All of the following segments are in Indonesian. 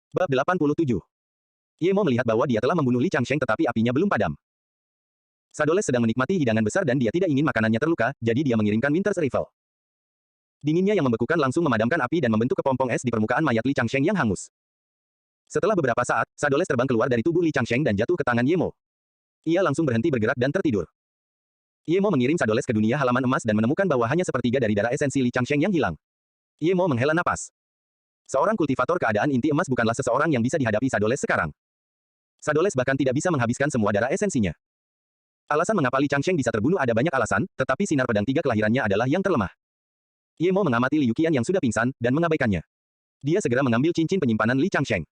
Bab 87. Ye Mo melihat bahwa dia telah membunuh Li Changsheng tetapi apinya belum padam. Sadoles sedang menikmati hidangan besar dan dia tidak ingin makanannya terluka, jadi dia mengirimkan Winter's Rifle. Dinginnya yang membekukan langsung memadamkan api dan membentuk kepompong es di permukaan mayat Li Changsheng yang hangus. Setelah beberapa saat, Sadoles terbang keluar dari tubuh Li Changsheng dan jatuh ke tangan Ye Mo. Ia langsung berhenti bergerak dan tertidur. Ye Mo mengirim Sadoles ke dunia halaman emas dan menemukan bahwa hanya sepertiga dari darah esensi Li Changsheng yang hilang. Ye Mo menghela napas. Seorang kultivator keadaan inti emas bukanlah seseorang yang bisa dihadapi Sadoles sekarang. Sadoles bahkan tidak bisa menghabiskan semua darah esensinya. Alasan mengapa Li Changsheng bisa terbunuh ada banyak alasan, tetapi sinar pedang tiga kelahirannya adalah yang terlemah. Ye Mo mengamati Liu Qian yang sudah pingsan, dan mengabaikannya. Dia segera mengambil cincin penyimpanan Li Changsheng.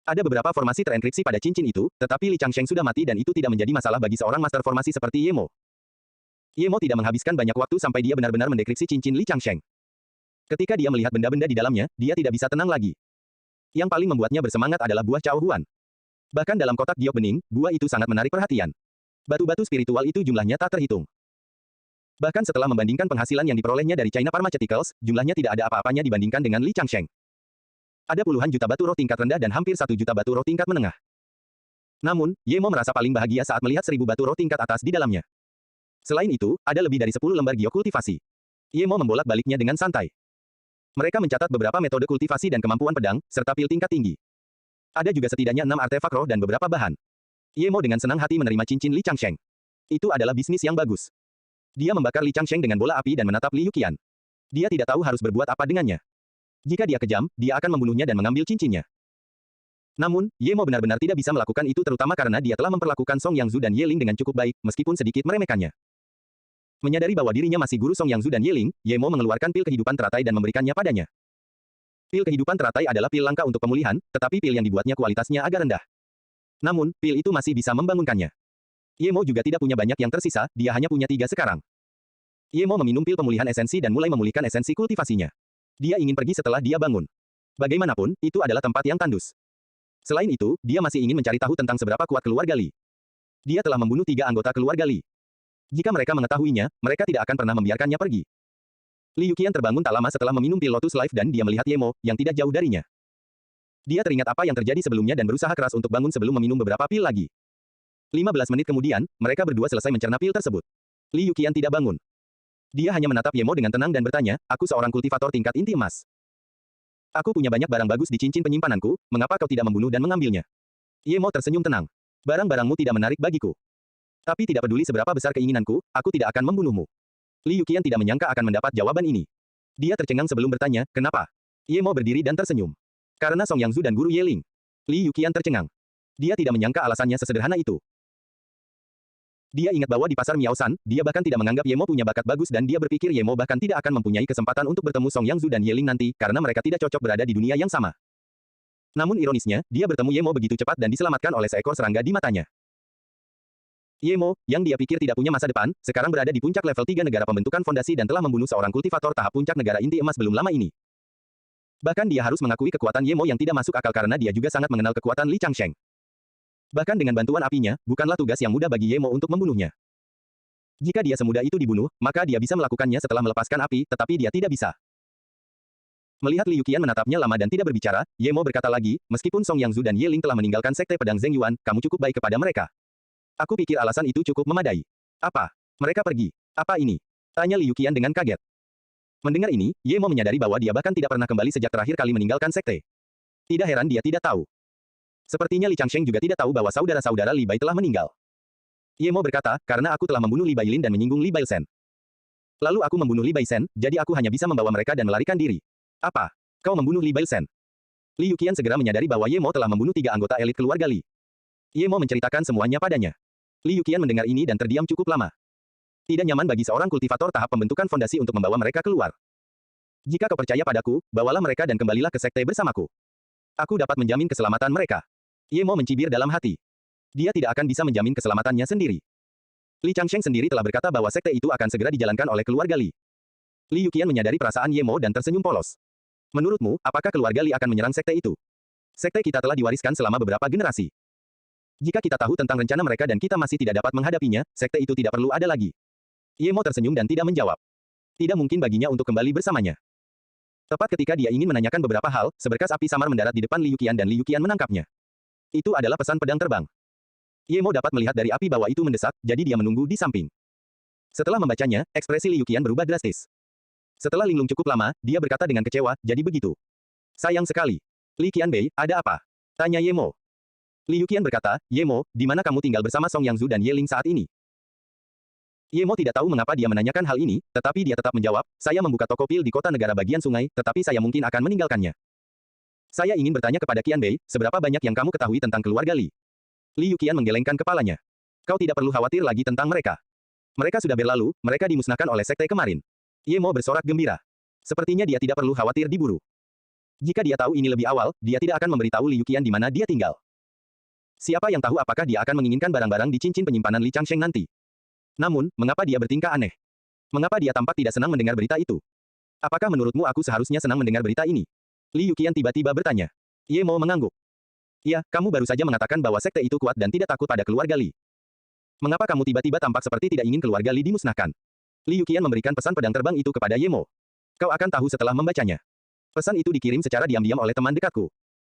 Ada beberapa formasi terenkripsi pada cincin itu, tetapi Li Changsheng sudah mati dan itu tidak menjadi masalah bagi seorang master formasi seperti Ye Mo. Ye Mo tidak menghabiskan banyak waktu sampai dia benar-benar mendekripsi cincin Li Changsheng. Ketika dia melihat benda-benda di dalamnya, dia tidak bisa tenang lagi. Yang paling membuatnya bersemangat adalah buah Cao Huan. Bahkan dalam kotak giok bening, buah itu sangat menarik perhatian. Batu-batu spiritual itu jumlahnya tak terhitung. Bahkan setelah membandingkan penghasilan yang diperolehnya dari China Pharmaceuticals, jumlahnya tidak ada apa-apanya dibandingkan dengan Li Changsheng. Ada puluhan juta batu roh tingkat rendah dan hampir 1 juta batu roh tingkat menengah. Namun, Ye Mo merasa paling bahagia saat melihat 1000 batu roh tingkat atas di dalamnya. Selain itu, ada lebih dari 10 lembar giok kultivasi. Ye Mo membolak-baliknya dengan santai. Mereka mencatat beberapa metode kultivasi dan kemampuan pedang, serta pil tingkat tinggi. Ada juga setidaknya 6 artefak roh dan beberapa bahan. Ye Mo dengan senang hati menerima cincin Li Changsheng. Itu adalah bisnis yang bagus. Dia membakar Li Changsheng dengan bola api dan menatap Liu Qian. Dia tidak tahu harus berbuat apa dengannya. Jika dia kejam, dia akan membunuhnya dan mengambil cincinnya. Namun, Ye Mo benar-benar tidak bisa melakukan itu terutama karena dia telah memperlakukan Song Yangzu dan Ye Ling dengan cukup baik, meskipun sedikit meremehkannya. Menyadari bahwa dirinya masih guru Song Yangzu dan Ye Ling, Ye Mo mengeluarkan pil kehidupan teratai dan memberikannya padanya. Pil kehidupan teratai adalah pil langka untuk pemulihan, tetapi pil yang dibuatnya kualitasnya agak rendah. Namun, pil itu masih bisa membangunkannya. Ye Mo juga tidak punya banyak yang tersisa, dia hanya punya 3 sekarang. Ye Mo meminum pil pemulihan esensi dan mulai memulihkan esensi kultivasinya. Dia ingin pergi setelah dia bangun. Bagaimanapun, itu adalah tempat yang tandus. Selain itu, dia masih ingin mencari tahu tentang seberapa kuat keluarga Li. Dia telah membunuh 3 anggota keluarga Li. Jika mereka mengetahuinya, mereka tidak akan pernah membiarkannya pergi. Liu Qian terbangun tak lama setelah meminum pil Lotus Life dan dia melihat Ye Mo, yang tidak jauh darinya. Dia teringat apa yang terjadi sebelumnya dan berusaha keras untuk bangun sebelum meminum beberapa pil lagi. 15 menit kemudian, mereka berdua selesai mencerna pil tersebut. Liu Qian tidak bangun. Dia hanya menatap Ye Mo dengan tenang dan bertanya, aku seorang kultivator tingkat inti emas. Aku punya banyak barang bagus di cincin penyimpananku, mengapa kau tidak membunuh dan mengambilnya? Ye Mo tersenyum tenang. Barang-barangmu tidak menarik bagiku. Tapi tidak peduli seberapa besar keinginanku, aku tidak akan membunuhmu. Liu Qian tidak menyangka akan mendapat jawaban ini. Dia tercengang sebelum bertanya, kenapa? Ye Mo berdiri dan tersenyum. Karena Song Yangzu dan Guru Ye Ling. Liu Qian tercengang. Dia tidak menyangka alasannya sesederhana itu. Dia ingat bahwa di pasar Miaosan, dia bahkan tidak menganggap Ye Mo punya bakat bagus dan dia berpikir Ye Mo bahkan tidak akan mempunyai kesempatan untuk bertemu Song Yangzu dan Ye Ling nanti, karena mereka tidak cocok berada di dunia yang sama. Namun ironisnya, dia bertemu Ye Mo begitu cepat dan diselamatkan oleh seekor serangga di matanya. Ye Mo, yang dia pikir tidak punya masa depan, sekarang berada di puncak level 3 negara pembentukan fondasi dan telah membunuh seorang kultivator tahap puncak negara inti emas belum lama ini. Bahkan dia harus mengakui kekuatan Ye Mo yang tidak masuk akal karena dia juga sangat mengenal kekuatan Li Changsheng. Bahkan dengan bantuan apinya, bukanlah tugas yang mudah bagi Ye Mo untuk membunuhnya. Jika dia semudah itu dibunuh, maka dia bisa melakukannya setelah melepaskan api, tetapi dia tidak bisa. Melihat Liu Qian menatapnya lama dan tidak berbicara, Ye Mo berkata lagi, meskipun Song Yangzu dan Ye Ling telah meninggalkan sekte pedang Zheng Yuan, kamu cukup baik kepada mereka. Aku pikir alasan itu cukup memadai. Apa? Mereka pergi. Apa ini? Tanya Liu Qian dengan kaget. Mendengar ini, Ye Mo menyadari bahwa dia bahkan tidak pernah kembali sejak terakhir kali meninggalkan sekte. Tidak heran dia tidak tahu. Sepertinya Li Changsheng juga tidak tahu bahwa saudara-saudara Li Bai telah meninggal. Ye Mo berkata, karena aku telah membunuh Li Bailin dan menyinggung Li Baisen. Lalu aku membunuh Li Baisen, jadi aku hanya bisa membawa mereka dan melarikan diri. Apa? Kau membunuh Li Baisen? Liu Qian segera menyadari bahwa Ye Mo telah membunuh 3 anggota elit keluarga Li. Ye Mo menceritakan semuanya padanya. Liu Qian mendengar ini dan terdiam cukup lama. Tidak nyaman bagi seorang kultivator tahap pembentukan fondasi untuk membawa mereka keluar. Jika kau percaya padaku, bawalah mereka dan kembalilah ke sekte bersamaku. Aku dapat menjamin keselamatan mereka. Ye Mo mencibir dalam hati. Dia tidak akan bisa menjamin keselamatannya sendiri. Li Changsheng sendiri telah berkata bahwa sekte itu akan segera dijalankan oleh keluarga Li. Liu Qian menyadari perasaan Ye Mo dan tersenyum polos. Menurutmu, apakah keluarga Li akan menyerang sekte itu? Sekte kita telah diwariskan selama beberapa generasi. Jika kita tahu tentang rencana mereka dan kita masih tidak dapat menghadapinya, sekte itu tidak perlu ada lagi. Ye Mo tersenyum dan tidak menjawab. Tidak mungkin baginya untuk kembali bersamanya. Tepat ketika dia ingin menanyakan beberapa hal, seberkas api samar mendarat di depan Liu Qian dan Liu Qian menangkapnya. Itu adalah pesan pedang terbang. Ye Mo dapat melihat dari api bahwa itu mendesak, jadi dia menunggu di samping. Setelah membacanya, ekspresi Liu Qian berubah drastis. Setelah linglung cukup lama, dia berkata dengan kecewa, jadi begitu. Sayang sekali. Li Qianbei, ada apa? Tanya Ye Mo. Liu Qian berkata, Ye Mo, di mana kamu tinggal bersama Song Yangzu dan Ye Ling saat ini? Ye Mo tidak tahu mengapa dia menanyakan hal ini, tetapi dia tetap menjawab, saya membuka toko pil di kota negara bagian sungai, tetapi saya mungkin akan meninggalkannya. Saya ingin bertanya kepada Qianbei, seberapa banyak yang kamu ketahui tentang keluarga Li? Li Yuqian menggelengkan kepalanya. Kau tidak perlu khawatir lagi tentang mereka. Mereka sudah berlalu, mereka dimusnahkan oleh sekte kemarin. Ye Mo bersorak gembira. Sepertinya dia tidak perlu khawatir diburu. Jika dia tahu ini lebih awal, dia tidak akan memberitahu Li Yuqian di mana dia tinggal. Siapa yang tahu apakah dia akan menginginkan barang-barang di cincin penyimpanan Li Changsheng nanti? Namun, mengapa dia bertingkah aneh? Mengapa dia tampak tidak senang mendengar berita itu? Apakah menurutmu aku seharusnya senang mendengar berita ini? Li Yuqian tiba-tiba bertanya. Ye Mo mengangguk. Ya, kamu baru saja mengatakan bahwa sekte itu kuat dan tidak takut pada keluarga Li. Mengapa kamu tiba-tiba tampak seperti tidak ingin keluarga Li dimusnahkan? Li Yuqian memberikan pesan pedang terbang itu kepada Ye Mo. Kau akan tahu setelah membacanya. Pesan itu dikirim secara diam-diam oleh teman dekatku.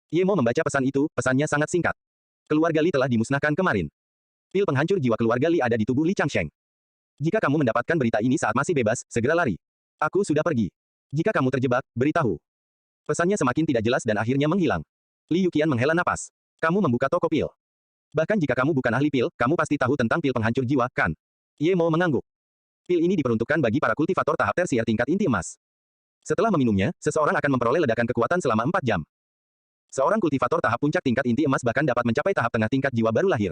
Ye Mo membaca pesan itu, pesannya sangat singkat. Keluarga Li telah dimusnahkan kemarin. Pil penghancur jiwa keluarga Li ada di tubuh Li Changsheng. Jika kamu mendapatkan berita ini saat masih bebas, segera lari. Aku sudah pergi. Jika kamu terjebak, beritahu. Pesannya semakin tidak jelas dan akhirnya menghilang. Li Yuqian menghela napas. Kamu membuka toko pil. Bahkan jika kamu bukan ahli pil, kamu pasti tahu tentang pil penghancur jiwa, kan? Ye Mo mengangguk. Pil ini diperuntukkan bagi para kultivator tahap tersier tingkat inti emas. Setelah meminumnya, seseorang akan memperoleh ledakan kekuatan selama 4 jam. Seorang kultivator tahap puncak tingkat inti emas bahkan dapat mencapai tahap tengah tingkat jiwa baru lahir.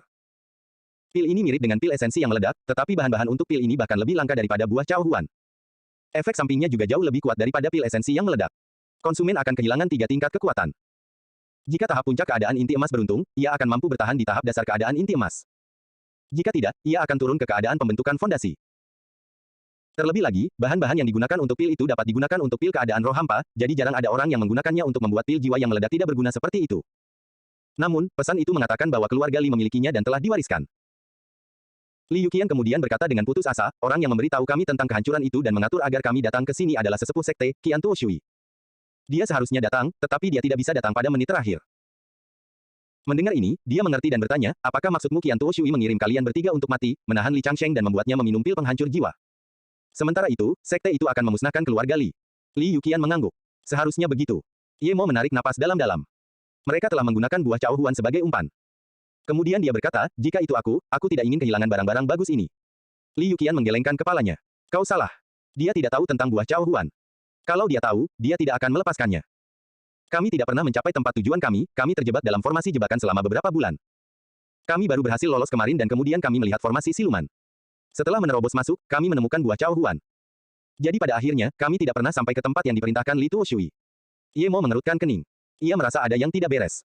Pil ini mirip dengan pil esensi yang meledak, tetapi bahan-bahan untuk pil ini bahkan lebih langka daripada buah Cao Huan. Efek sampingnya juga jauh lebih kuat daripada pil esensi yang meledak. Konsumen akan kehilangan 3 tingkat kekuatan. Jika tahap puncak keadaan inti emas beruntung, ia akan mampu bertahan di tahap dasar keadaan inti emas. Jika tidak, ia akan turun ke keadaan pembentukan fondasi. Terlebih lagi, bahan-bahan yang digunakan untuk pil itu dapat digunakan untuk pil keadaan roh hampa, jadi jarang ada orang yang menggunakannya untuk membuat pil jiwa yang meledak tidak berguna seperti itu. Namun, pesan itu mengatakan bahwa keluarga Li memilikinya dan telah diwariskan. Li Yuqian kemudian berkata dengan putus asa, orang yang memberitahu kami tentang kehancuran itu dan mengatur agar kami datang ke sini adalah sesepuh sekte, Qian Tuo Shui. Dia seharusnya datang, tetapi dia tidak bisa datang pada menit terakhir. Mendengar ini, dia mengerti dan bertanya, apakah maksudmu Qian Tuo Shui mengirim kalian bertiga untuk mati, menahan Li Changsheng dan membuatnya meminum pil penghancur jiwa? Sementara itu, sekte itu akan memusnahkan keluarga Li. Li Yuqian mengangguk. Seharusnya begitu. Ye Mo menarik napas dalam-dalam. Mereka telah menggunakan buah Cao Huan sebagai umpan. Kemudian dia berkata, jika itu aku tidak ingin kehilangan barang-barang bagus ini. Li Yuqian menggelengkan kepalanya. Kau salah. Dia tidak tahu tentang buah Cao Huan. Kalau dia tahu, dia tidak akan melepaskannya. Kami tidak pernah mencapai tempat tujuan kami terjebak dalam formasi jebakan selama beberapa bulan. Kami baru berhasil lolos kemarin dan kemudian kami melihat formasi siluman. Setelah menerobos masuk, kami menemukan buah Cao Huan. Jadi pada akhirnya, kami tidak pernah sampai ke tempat yang diperintahkan Li Tuo Shui. Ye Mo mengerutkan kening. Ia merasa ada yang tidak beres.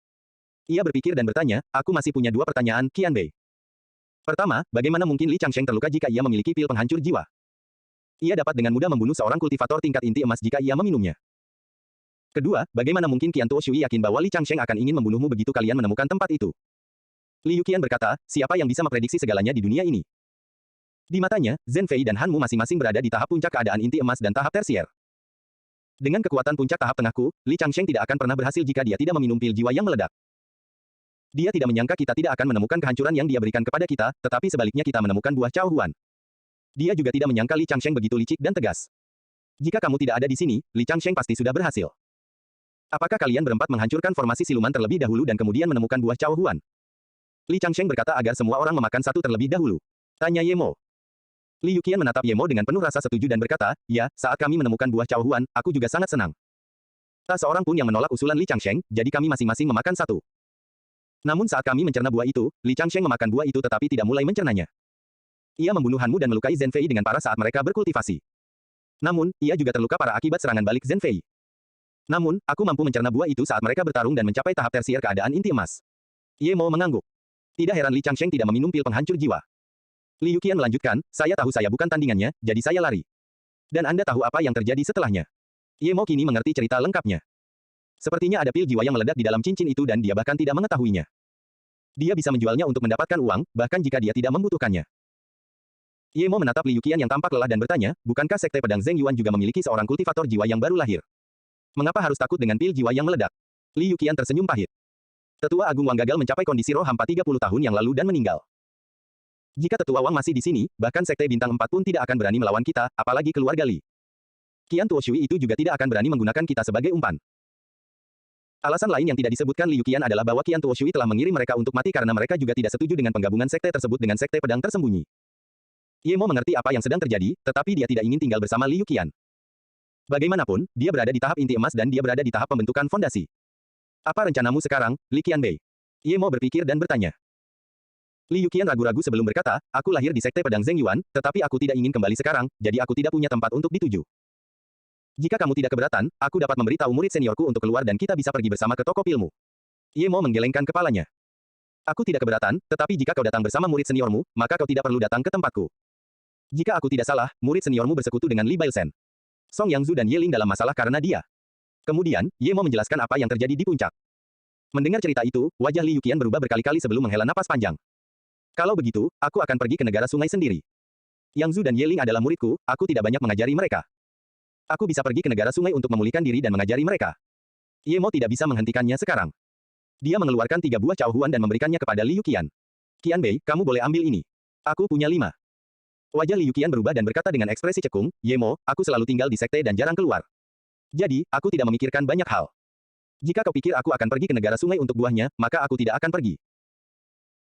Ia berpikir dan bertanya, aku masih punya 2 pertanyaan, Qianbei. Pertama, bagaimana mungkin Li Changsheng terluka jika ia memiliki pil penghancur jiwa? Ia dapat dengan mudah membunuh seorang kultivator tingkat inti emas jika ia meminumnya. Kedua, bagaimana mungkin Qian Tuo Shui yakin bahwa Li Changsheng akan ingin membunuhmu begitu kalian menemukan tempat itu? Li Yuqian berkata, siapa yang bisa memprediksi segalanya di dunia ini? Di matanya, Zhen Fei dan Han Mu masing-masing berada di tahap puncak keadaan inti emas dan tahap tersier. Dengan kekuatan puncak tahap tengahku, Li Changsheng tidak akan pernah berhasil jika dia tidak meminum pil jiwa yang meledak. Dia tidak menyangka kita tidak akan menemukan kehancuran yang dia berikan kepada kita, tetapi sebaliknya kita menemukan buah Cao Huan. Dia juga tidak menyangka Li Changsheng begitu licik dan tegas. Jika kamu tidak ada di sini, Li Changsheng pasti sudah berhasil. Apakah kalian berempat menghancurkan formasi siluman terlebih dahulu dan kemudian menemukan buah Cao Huan? Li Changsheng berkata agar semua orang memakan satu terlebih dahulu. Tanya Ye Mo. Li Yuqian menatap Ye Mo dengan penuh rasa setuju dan berkata, ya, saat kami menemukan buah Cao Huan, aku juga sangat senang. Tak seorang pun yang menolak usulan Li Changsheng, jadi kami masing-masing memakan satu. Namun saat kami mencerna buah itu, Li Changsheng memakan buah itu tetapi tidak mulai mencernanya. Ia membunuh Han Mu dan melukai Zhen Fei dengan parah saat mereka berkultivasi. Namun, ia juga terluka parah akibat serangan balik Zhen Fei. Namun, aku mampu mencerna buah itu saat mereka bertarung dan mencapai tahap tersier keadaan inti emas. Ye Mo mengangguk. Tidak heran Li Changsheng tidak meminum pil penghancur jiwa. Li Yuqian melanjutkan, saya tahu saya bukan tandingannya, jadi saya lari. Dan Anda tahu apa yang terjadi setelahnya. Ye Mo kini mengerti cerita lengkapnya. Sepertinya ada pil jiwa yang meledak di dalam cincin itu dan dia bahkan tidak mengetahuinya. Dia bisa menjualnya untuk mendapatkan uang, bahkan jika dia tidak membutuhkannya. Ye Mo menatap Li Yuqian yang tampak lelah dan bertanya, bukankah sekte pedang Zheng Yuan juga memiliki seorang kultivator jiwa yang baru lahir? Mengapa harus takut dengan pil jiwa yang meledak? Li Yuqian tersenyum pahit. Tetua Agung Wang gagal mencapai kondisi roh hampa 30 tahun yang lalu dan meninggal. Jika Tetua Wang masih di sini, bahkan Sekte Bintang 4 pun tidak akan berani melawan kita, apalagi keluarga Li. Qian Tuoshui itu juga tidak akan berani menggunakan kita sebagai umpan. Alasan lain yang tidak disebutkan Li Yuqian adalah bahwa Qian Tuoshui telah mengirim mereka untuk mati karena mereka juga tidak setuju dengan penggabungan sekte tersebut dengan sekte pedang tersembunyi. Ye Mo mengerti apa yang sedang terjadi, tetapi dia tidak ingin tinggal bersama Li Yuqian. Bagaimanapun, dia berada di tahap inti emas dan dia berada di tahap pembentukan fondasi. Apa rencanamu sekarang, Li Qianbei? Ye Mo berpikir dan bertanya. Li Yuqian ragu-ragu sebelum berkata, aku lahir di Sekte Pedang Zheng Yuan, tetapi aku tidak ingin kembali sekarang, jadi aku tidak punya tempat untuk dituju. Jika kamu tidak keberatan, aku dapat memberitahu murid seniorku untuk keluar dan kita bisa pergi bersama ke toko pilmu. Ye Mo menggelengkan kepalanya. Aku tidak keberatan, tetapi jika kau datang bersama murid seniormu, maka kau tidak perlu datang ke tempatku. Jika aku tidak salah, murid seniormu bersekutu dengan Li Bailsen. Song Yangzu dan Ye Ling dalam masalah karena dia. Kemudian, Ye Mo menjelaskan apa yang terjadi di puncak. Mendengar cerita itu, wajah Li Yuqian berubah berkali-kali sebelum menghela napas panjang. Kalau begitu, aku akan pergi ke negara sungai sendiri. Yangzu dan Ye Ling adalah muridku, aku tidak banyak mengajari mereka. Aku bisa pergi ke negara sungai untuk memulihkan diri dan mengajari mereka. Ye Mo tidak bisa menghentikannya sekarang. Dia mengeluarkan 3 buah Cao Huan dan memberikannya kepada Li Yuqian. Qianbei, kamu boleh ambil ini. Aku punya 5. Wajah Li Yuqian berubah dan berkata dengan ekspresi cekung, Ye Mo, aku selalu tinggal di sekte dan jarang keluar. Jadi, aku tidak memikirkan banyak hal. Jika kau pikir aku akan pergi ke negara sungai untuk buahnya, maka aku tidak akan pergi.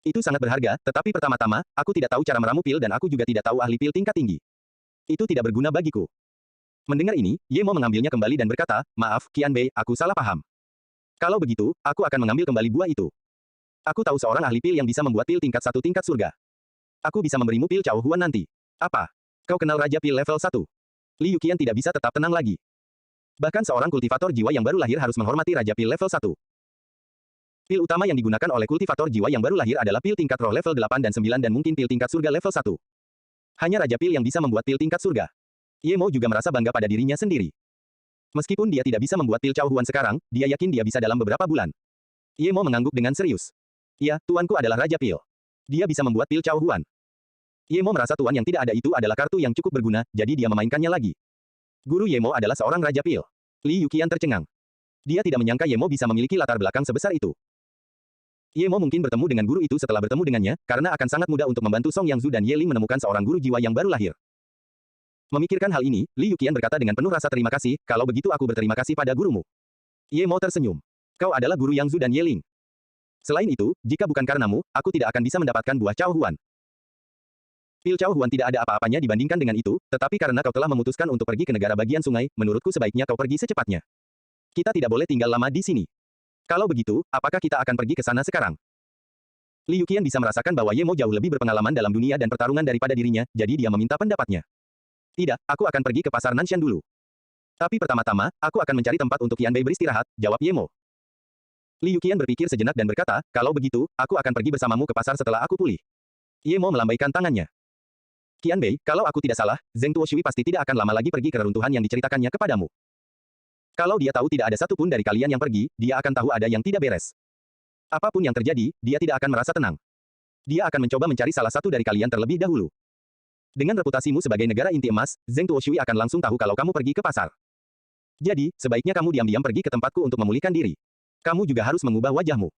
Itu sangat berharga, tetapi pertama-tama, aku tidak tahu cara meramu pil dan aku juga tidak tahu ahli pil tingkat tinggi. Itu tidak berguna bagiku. Mendengar ini, Ye Mo mengambilnya kembali dan berkata, maaf, Qianbei, aku salah paham. Kalau begitu, aku akan mengambil kembali buah itu. Aku tahu seorang ahli pil yang bisa membuat pil tingkat 1 tingkat surga. Aku bisa memberimu pil Cao Huan nanti. Apa? Kau kenal Raja Pil level 1? Li Yuqian tidak bisa tetap tenang lagi. Bahkan seorang kultivator jiwa yang baru lahir harus menghormati Raja Pil level 1. Pil utama yang digunakan oleh kultivator jiwa yang baru lahir adalah pil tingkat roh level 8 dan 9 dan mungkin pil tingkat surga level 1. Hanya Raja Pil yang bisa membuat pil tingkat surga. Ye Mo juga merasa bangga pada dirinya sendiri. Meskipun dia tidak bisa membuat pil Cao Huan sekarang, dia yakin dia bisa dalam beberapa bulan. Ye Mo mengangguk dengan serius. Ya, tuanku adalah Raja Pil. Dia bisa membuat pil Cao Huan. Ye Mo merasa tuan yang tidak ada itu adalah kartu yang cukup berguna, jadi dia memainkannya lagi. Guru Ye Mo adalah seorang Raja Pil. Li Yuqian tercengang. Dia tidak menyangka Ye Mo bisa memiliki latar belakang sebesar itu. Ye Mo mungkin bertemu dengan guru itu setelah bertemu dengannya, karena akan sangat mudah untuk membantu Song Yangzu dan Ye Ling menemukan seorang guru jiwa yang baru lahir. Memikirkan hal ini, Li Yuqian berkata dengan penuh rasa terima kasih, kalau begitu aku berterima kasih pada gurumu. Ye Mo tersenyum. Kau adalah guru Yangzu dan Ye Ling. Selain itu, jika bukan karenamu, aku tidak akan bisa mendapatkan buah Cao Huan. Pil Cao Huan tidak ada apa-apanya dibandingkan dengan itu, tetapi karena kau telah memutuskan untuk pergi ke negara bagian sungai, menurutku sebaiknya kau pergi secepatnya. Kita tidak boleh tinggal lama di sini. Kalau begitu, apakah kita akan pergi ke sana sekarang? Li Yuqian bisa merasakan bahwa Ye Mo jauh lebih berpengalaman dalam dunia dan pertarungan daripada dirinya, jadi dia meminta pendapatnya. Tidak, aku akan pergi ke pasar Nanshan dulu. Tapi pertama-tama, aku akan mencari tempat untuk Qianbei beristirahat, jawab Ye Mo. Li Yuqian berpikir sejenak dan berkata, kalau begitu, aku akan pergi bersamamu ke pasar setelah aku pulih. Ye Mo melambaikan tangannya. Qianbei, kalau aku tidak salah, Zheng Tuoshui pasti tidak akan lama lagi pergi ke reruntuhan yang diceritakannya kepadamu. Kalau dia tahu tidak ada satupun dari kalian yang pergi, dia akan tahu ada yang tidak beres. Apapun yang terjadi, dia tidak akan merasa tenang. Dia akan mencoba mencari salah satu dari kalian terlebih dahulu. Dengan reputasimu sebagai negara inti emas, Zheng Tuoshui akan langsung tahu kalau kamu pergi ke pasar. Jadi, sebaiknya kamu diam-diam pergi ke tempatku untuk memulihkan diri. Kamu juga harus mengubah wajahmu.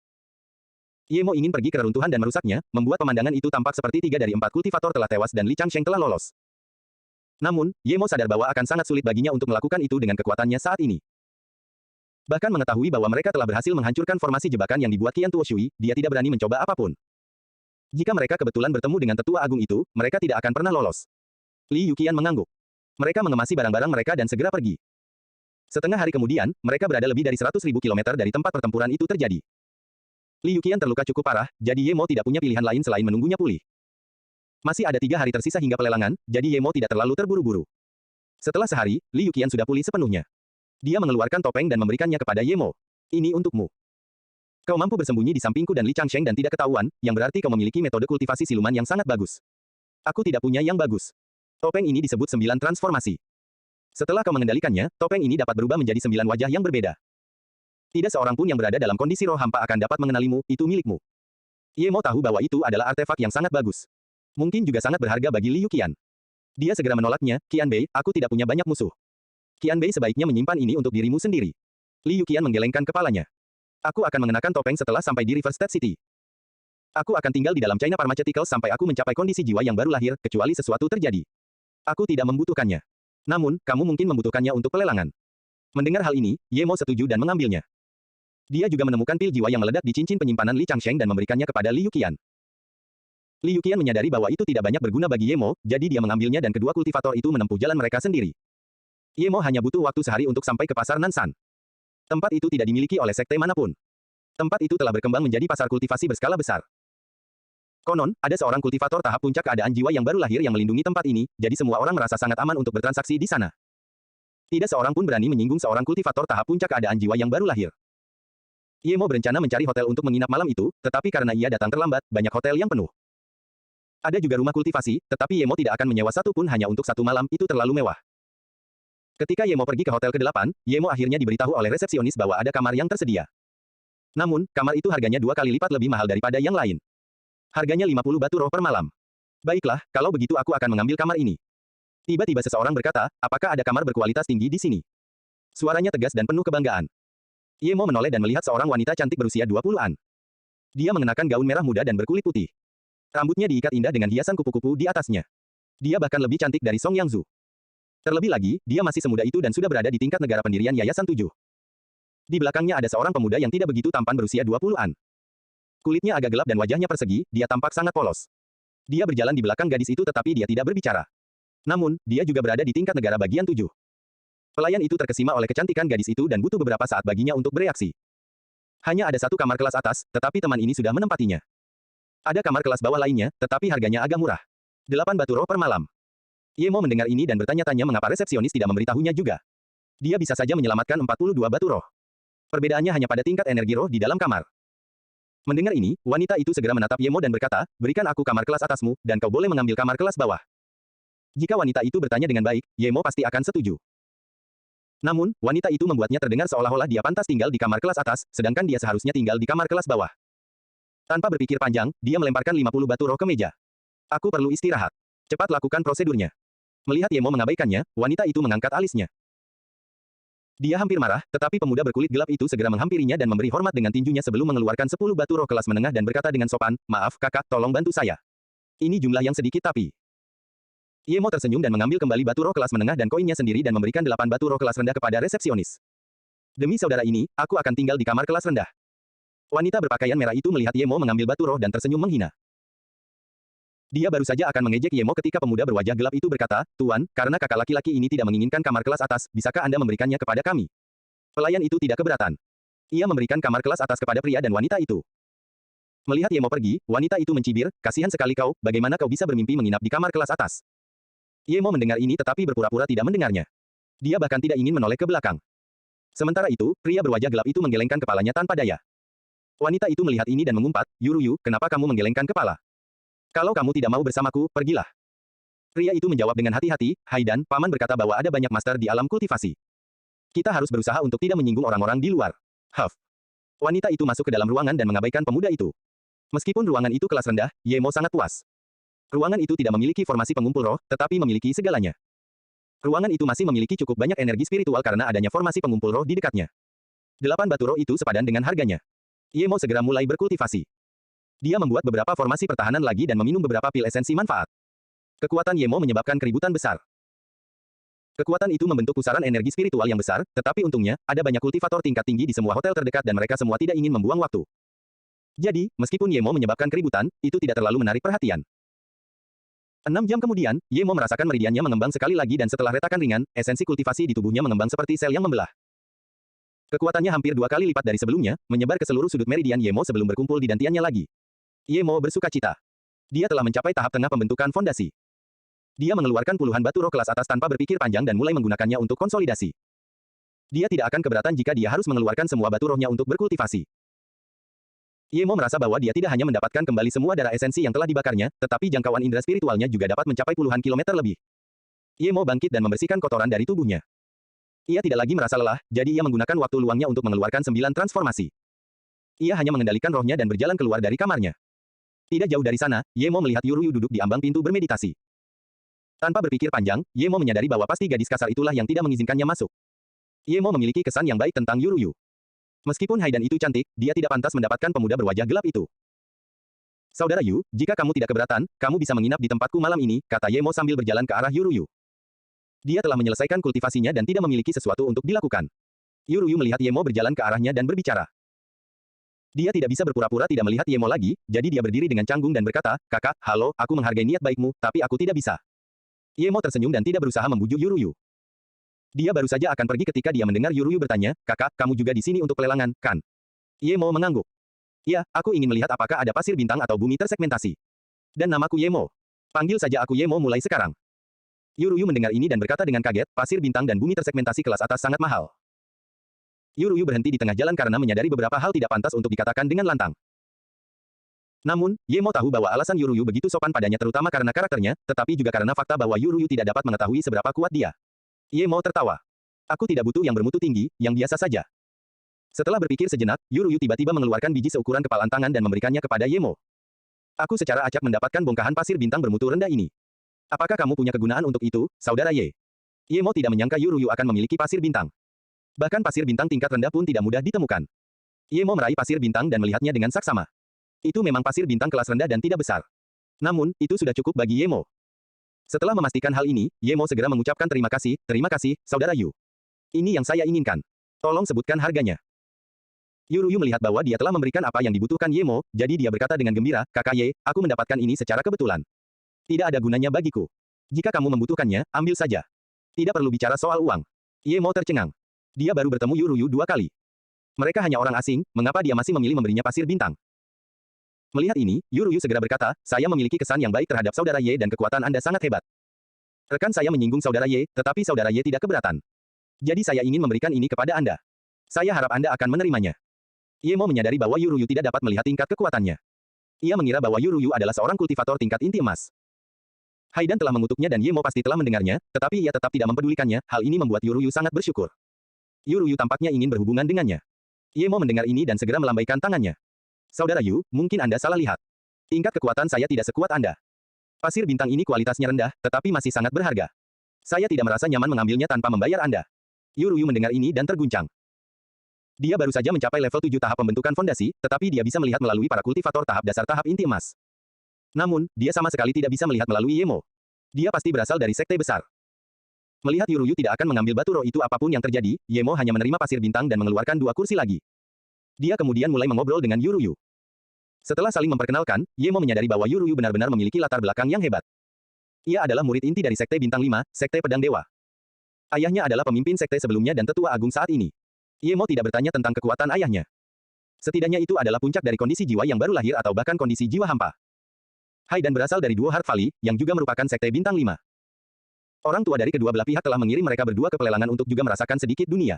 Ye Mo ingin pergi ke reruntuhan dan merusaknya, membuat pemandangan itu tampak seperti 3 dari 4 kultivator telah tewas dan Li Changsheng telah lolos. Namun, Ye Mo sadar bahwa akan sangat sulit baginya untuk melakukan itu dengan kekuatannya saat ini. Bahkan mengetahui bahwa mereka telah berhasil menghancurkan formasi jebakan yang dibuat Qian Tuoshui, dia tidak berani mencoba apapun. Jika mereka kebetulan bertemu dengan tetua agung itu, mereka tidak akan pernah lolos. Li Yuqian mengangguk. Mereka mengemasi barang-barang mereka dan segera pergi. Setengah hari kemudian, mereka berada lebih dari 100.000 kilometer dari tempat pertempuran itu terjadi. Li Yuqian terluka cukup parah, jadi Ye Mo tidak punya pilihan lain selain menunggunya pulih. Masih ada 3 hari tersisa hingga pelelangan, jadi Ye Mo tidak terlalu terburu-buru. Setelah sehari, Li Yuqian sudah pulih sepenuhnya. Dia mengeluarkan topeng dan memberikannya kepada Ye Mo. Ini untukmu. Kau mampu bersembunyi di sampingku dan Li Changsheng dan tidak ketahuan, yang berarti kau memiliki metode kultivasi siluman yang sangat bagus. Aku tidak punya yang bagus. Topeng ini disebut 9 transformasi. Setelah kau mengendalikannya, topeng ini dapat berubah menjadi 9 wajah yang berbeda. Tidak seorang pun yang berada dalam kondisi roh hampa akan dapat mengenalimu, itu milikmu. Ye Mo tahu bahwa itu adalah artefak yang sangat bagus. Mungkin juga sangat berharga bagi Li Yuqian. Dia segera menolaknya, Qianbei, aku tidak punya banyak musuh. Qian Bei sebaiknya menyimpan ini untuk dirimu sendiri. Li Yuqian menggelengkan kepalanya. Aku akan mengenakan topeng setelah sampai di River State City. Aku akan tinggal di dalam China Pharmaceuticals sampai aku mencapai kondisi jiwa yang baru lahir, kecuali sesuatu terjadi. Aku tidak membutuhkannya. Namun, kamu mungkin membutuhkannya untuk pelelangan. Mendengar hal ini, Ye Mo setuju dan mengambilnya. Dia juga menemukan pil jiwa yang meledak di cincin penyimpanan Li Changsheng dan memberikannya kepada Li Yuqian. Li Yuqian menyadari bahwa itu tidak banyak berguna bagi Ye Mo, jadi dia mengambilnya dan kedua kultivator itu menempuh jalan mereka sendiri. Ye Mo hanya butuh waktu sehari untuk sampai ke pasar Nansan. Tempat itu tidak dimiliki oleh sekte manapun. Tempat itu telah berkembang menjadi pasar kultivasi berskala besar. Konon, ada seorang kultivator tahap puncak keadaan jiwa yang baru lahir yang melindungi tempat ini, jadi semua orang merasa sangat aman untuk bertransaksi di sana. Tidak seorang pun berani menyinggung seorang kultivator tahap puncak keadaan jiwa yang baru lahir. Ye Mo berencana mencari hotel untuk menginap malam itu, tetapi karena ia datang terlambat, banyak hotel yang penuh. Ada juga rumah kultivasi, tetapi Ye Mo tidak akan menyewa satu pun hanya untuk satu malam, itu terlalu mewah. Ketika Ye Mo pergi ke hotel ke-8, Ye Mo akhirnya diberitahu oleh resepsionis bahwa ada kamar yang tersedia. Namun, kamar itu harganya 2 kali lipat lebih mahal daripada yang lain. Harganya 50 batu roh per malam. Baiklah, kalau begitu aku akan mengambil kamar ini. Tiba-tiba seseorang berkata, apakah ada kamar berkualitas tinggi di sini? Suaranya tegas dan penuh kebanggaan. Ye Mo menoleh dan melihat seorang wanita cantik berusia 20-an. Dia mengenakan gaun merah muda dan berkulit putih. Rambutnya diikat indah dengan hiasan kupu-kupu di atasnya. Dia bahkan lebih cantik dari Song Yangzu. Terlebih lagi, dia masih semuda itu dan sudah berada di tingkat negara pendirian Yayasan 7. Di belakangnya ada seorang pemuda yang tidak begitu tampan berusia 20-an. Kulitnya agak gelap dan wajahnya persegi, dia tampak sangat polos. Dia berjalan di belakang gadis itu tetapi dia tidak berbicara. Namun, dia juga berada di tingkat negara bagian 7. Pelayan itu terkesima oleh kecantikan gadis itu dan butuh beberapa saat baginya untuk bereaksi. Hanya ada satu kamar kelas atas, tetapi teman ini sudah menempatinya. Ada kamar kelas bawah lainnya, tetapi harganya agak murah. 8 batu roh per malam. Ye Mo mendengar ini dan bertanya-tanya mengapa resepsionis tidak memberitahunya juga. Dia bisa saja menyelamatkan 42 batu roh. Perbedaannya hanya pada tingkat energi roh di dalam kamar. Mendengar ini, wanita itu segera menatap Ye Mo dan berkata, berikan aku kamar kelas atasmu, dan kau boleh mengambil kamar kelas bawah. Jika wanita itu bertanya dengan baik, Ye Mo pasti akan setuju. Namun, wanita itu membuatnya terdengar seolah-olah dia pantas tinggal di kamar kelas atas, sedangkan dia seharusnya tinggal di kamar kelas bawah. Tanpa berpikir panjang, dia melemparkan 50 batu roh ke meja. Aku perlu istirahat. Cepat lakukan prosedurnya. Melihat Ye Mo mengabaikannya, wanita itu mengangkat alisnya. Dia hampir marah, tetapi pemuda berkulit gelap itu segera menghampirinya dan memberi hormat dengan tinjunya sebelum mengeluarkan 10 batu roh kelas menengah dan berkata dengan sopan, maaf kakak, tolong bantu saya. Ini jumlah yang sedikit tapi... Ye Mo tersenyum dan mengambil kembali batu roh kelas menengah dan koinnya sendiri dan memberikan 8 batu roh kelas rendah kepada resepsionis. Demi saudara ini, aku akan tinggal di kamar kelas rendah. Wanita berpakaian merah itu melihat Ye Mo mengambil batu roh dan tersenyum menghina. Dia baru saja akan mengejek Ye Mo ketika pemuda berwajah gelap itu berkata, Tuan, karena kakak laki-laki ini tidak menginginkan kamar kelas atas, bisakah Anda memberikannya kepada kami? Pelayan itu tidak keberatan. Ia memberikan kamar kelas atas kepada pria dan wanita itu. Melihat Ye Mo pergi, wanita itu mencibir, kasihan sekali kau, bagaimana kau bisa bermimpi menginap di kamar kelas atas? Ye Mo mendengar ini tetapi berpura-pura tidak mendengarnya. Dia bahkan tidak ingin menoleh ke belakang. Sementara itu, pria berwajah gelap itu menggelengkan kepalanya tanpa daya. Wanita itu melihat ini dan mengumpat, Yuruyu, kenapa kamu menggelengkan kepala? Kalau kamu tidak mau bersamaku, pergilah. Pria itu menjawab dengan hati-hati, Haidan, paman berkata bahwa ada banyak master di alam kultivasi. Kita harus berusaha untuk tidak menyinggung orang-orang di luar. Huff. Wanita itu masuk ke dalam ruangan dan mengabaikan pemuda itu. Meskipun ruangan itu kelas rendah, Ye Mo sangat puas. Ruangan itu tidak memiliki formasi pengumpul roh, tetapi memiliki segalanya. Ruangan itu masih memiliki cukup banyak energi spiritual karena adanya formasi pengumpul roh di dekatnya. 8 batu roh itu sepadan dengan harganya. Ye Mo segera mulai berkultivasi. Dia membuat beberapa formasi pertahanan lagi dan meminum beberapa pil esensi manfaat. Kekuatan Ye Mo menyebabkan keributan besar. Kekuatan itu membentuk pusaran energi spiritual yang besar, tetapi untungnya, ada banyak kultivator tingkat tinggi di semua hotel terdekat dan mereka semua tidak ingin membuang waktu. Jadi, meskipun Ye Mo menyebabkan keributan, itu tidak terlalu menarik perhatian. 6 jam kemudian, Ye Mo merasakan meridiannya mengembang sekali lagi dan setelah retakan ringan, esensi kultivasi di tubuhnya mengembang seperti sel yang membelah. Kekuatannya hampir 2 kali lipat dari sebelumnya, menyebar ke seluruh sudut meridian Ye Mo sebelum berkumpul di dantiannya lagi. Ye Mo bersukacita. Dia telah mencapai tahap tengah pembentukan fondasi. Dia mengeluarkan puluhan batu roh kelas atas tanpa berpikir panjang dan mulai menggunakannya untuk konsolidasi. Dia tidak akan keberatan jika dia harus mengeluarkan semua batu rohnya untuk berkultivasi. Ye Mo merasa bahwa dia tidak hanya mendapatkan kembali semua darah esensi yang telah dibakarnya, tetapi jangkauan indera spiritualnya juga dapat mencapai puluhan kilometer lebih. Ye Mo bangkit dan membersihkan kotoran dari tubuhnya. Ia tidak lagi merasa lelah, jadi ia menggunakan waktu luangnya untuk mengeluarkan 9 transformasi. Ia hanya mengendalikan rohnya dan berjalan keluar dari kamarnya. Tidak jauh dari sana, Ye Mo melihat Yuruyu duduk di ambang pintu bermeditasi. Tanpa berpikir panjang, Ye Mo menyadari bahwa pasti gadis kasar itulah yang tidak mengizinkannya masuk. Ye Mo memiliki kesan yang baik tentang Yuruyu. Meskipun Haidan itu cantik, dia tidak pantas mendapatkan pemuda berwajah gelap itu. Saudara Yu, jika kamu tidak keberatan, kamu bisa menginap di tempatku malam ini, kata Ye Mo sambil berjalan ke arah Yuruyu. Dia telah menyelesaikan kultivasinya dan tidak memiliki sesuatu untuk dilakukan. Yuruyu melihat Ye Mo berjalan ke arahnya dan berbicara. Dia tidak bisa berpura-pura tidak melihat Ye Mo lagi, jadi dia berdiri dengan canggung dan berkata, "Kakak, halo, aku menghargai niat baikmu, tapi aku tidak bisa." Ye Mo tersenyum dan tidak berusaha membujuk Yuruyu. Dia baru saja akan pergi ketika dia mendengar Yuruyu bertanya, "Kakak, kamu juga di sini untuk pelelangan, kan?" Ye Mo mengangguk. "Ya, aku ingin melihat apakah ada pasir bintang atau bumi tersegmentasi. Dan namaku Ye Mo. Panggil saja aku Ye Mo mulai sekarang." Yuruyu mendengar ini dan berkata dengan kaget, pasir bintang dan bumi tersegmentasi kelas atas sangat mahal. Yuruyu berhenti di tengah jalan karena menyadari beberapa hal tidak pantas untuk dikatakan dengan lantang. Namun, Ye Mo tahu bahwa alasan Yuruyu begitu sopan padanya terutama karena karakternya, tetapi juga karena fakta bahwa Yuruyu tidak dapat mengetahui seberapa kuat dia. Ye Mo tertawa. "Aku tidak butuh yang bermutu tinggi, yang biasa saja." Setelah berpikir sejenak, Yuruyu tiba-tiba mengeluarkan biji seukuran kepalan tangan dan memberikannya kepada Ye Mo. "Aku secara acak mendapatkan bongkahan pasir bintang bermutu rendah ini. Apakah kamu punya kegunaan untuk itu, saudara Ye?" Ye Mo tidak menyangka Yuruyu akan memiliki pasir bintang. Bahkan pasir bintang tingkat rendah pun tidak mudah ditemukan. Ye Mo meraih pasir bintang dan melihatnya dengan saksama. Itu memang pasir bintang kelas rendah dan tidak besar. Namun, itu sudah cukup bagi Ye Mo. Setelah memastikan hal ini, Ye Mo segera mengucapkan terima kasih, saudara Yu. Ini yang saya inginkan. Tolong sebutkan harganya. Yuruyu melihat bahwa dia telah memberikan apa yang dibutuhkan Ye Mo, jadi dia berkata dengan gembira, "Kakak Ye, aku mendapatkan ini secara kebetulan. Tidak ada gunanya bagiku. Jika kamu membutuhkannya, ambil saja. Tidak perlu bicara soal uang." Ye Mo tercengang. Dia baru bertemu Yuruyu 2 kali. Mereka hanya orang asing, mengapa dia masih memilih memberinya pasir bintang? Melihat ini, Yuruyu segera berkata, "Saya memiliki kesan yang baik terhadap saudara Ye dan kekuatan Anda sangat hebat. Rekan saya menyinggung saudara Ye, tetapi saudara Ye tidak keberatan. Jadi saya ingin memberikan ini kepada Anda. Saya harap Anda akan menerimanya." Ye Mo menyadari bahwa Yuruyu tidak dapat melihat tingkat kekuatannya. Ia mengira bahwa Yuruyu adalah seorang kultivator tingkat inti emas. Haidan telah mengutuknya dan Ye Mo pasti telah mendengarnya, tetapi ia tetap tidak mempedulikannya, hal ini membuat Yuruyu sangat bersyukur. Yuruyu tampaknya ingin berhubungan dengannya. Ye Mo mendengar ini dan segera melambaikan tangannya. "Saudara Yu, mungkin Anda salah lihat. Tingkat kekuatan saya tidak sekuat Anda. Pasir bintang ini kualitasnya rendah, tetapi masih sangat berharga. Saya tidak merasa nyaman mengambilnya tanpa membayar Anda." Yuruyu mendengar ini dan terguncang. Dia baru saja mencapai level 7 tahap pembentukan fondasi, tetapi dia bisa melihat melalui para kultivator tahap dasar tahap inti emas. Namun, dia sama sekali tidak bisa melihat melalui Ye Mo. Dia pasti berasal dari sekte besar. Melihat Yuruyu tidak akan mengambil batu roh itu apapun yang terjadi, Ye Mo hanya menerima pasir bintang dan mengeluarkan 2 kursi lagi. Dia kemudian mulai mengobrol dengan Yuruyu. Setelah saling memperkenalkan, Ye Mo menyadari bahwa Yuruyu benar-benar memiliki latar belakang yang hebat. Ia adalah murid inti dari Sekte Bintang 5, Sekte Pedang Dewa. Ayahnya adalah pemimpin sekte sebelumnya dan tetua agung saat ini. Ye Mo tidak bertanya tentang kekuatan ayahnya. Setidaknya itu adalah puncak dari kondisi jiwa yang baru lahir atau bahkan kondisi jiwa hampa. Haidan berasal dari Duo Heart Valley, yang juga merupakan Sekte Bintang 5. Orang tua dari kedua belah pihak telah mengirim mereka berdua ke pelelangan untuk juga merasakan sedikit dunia.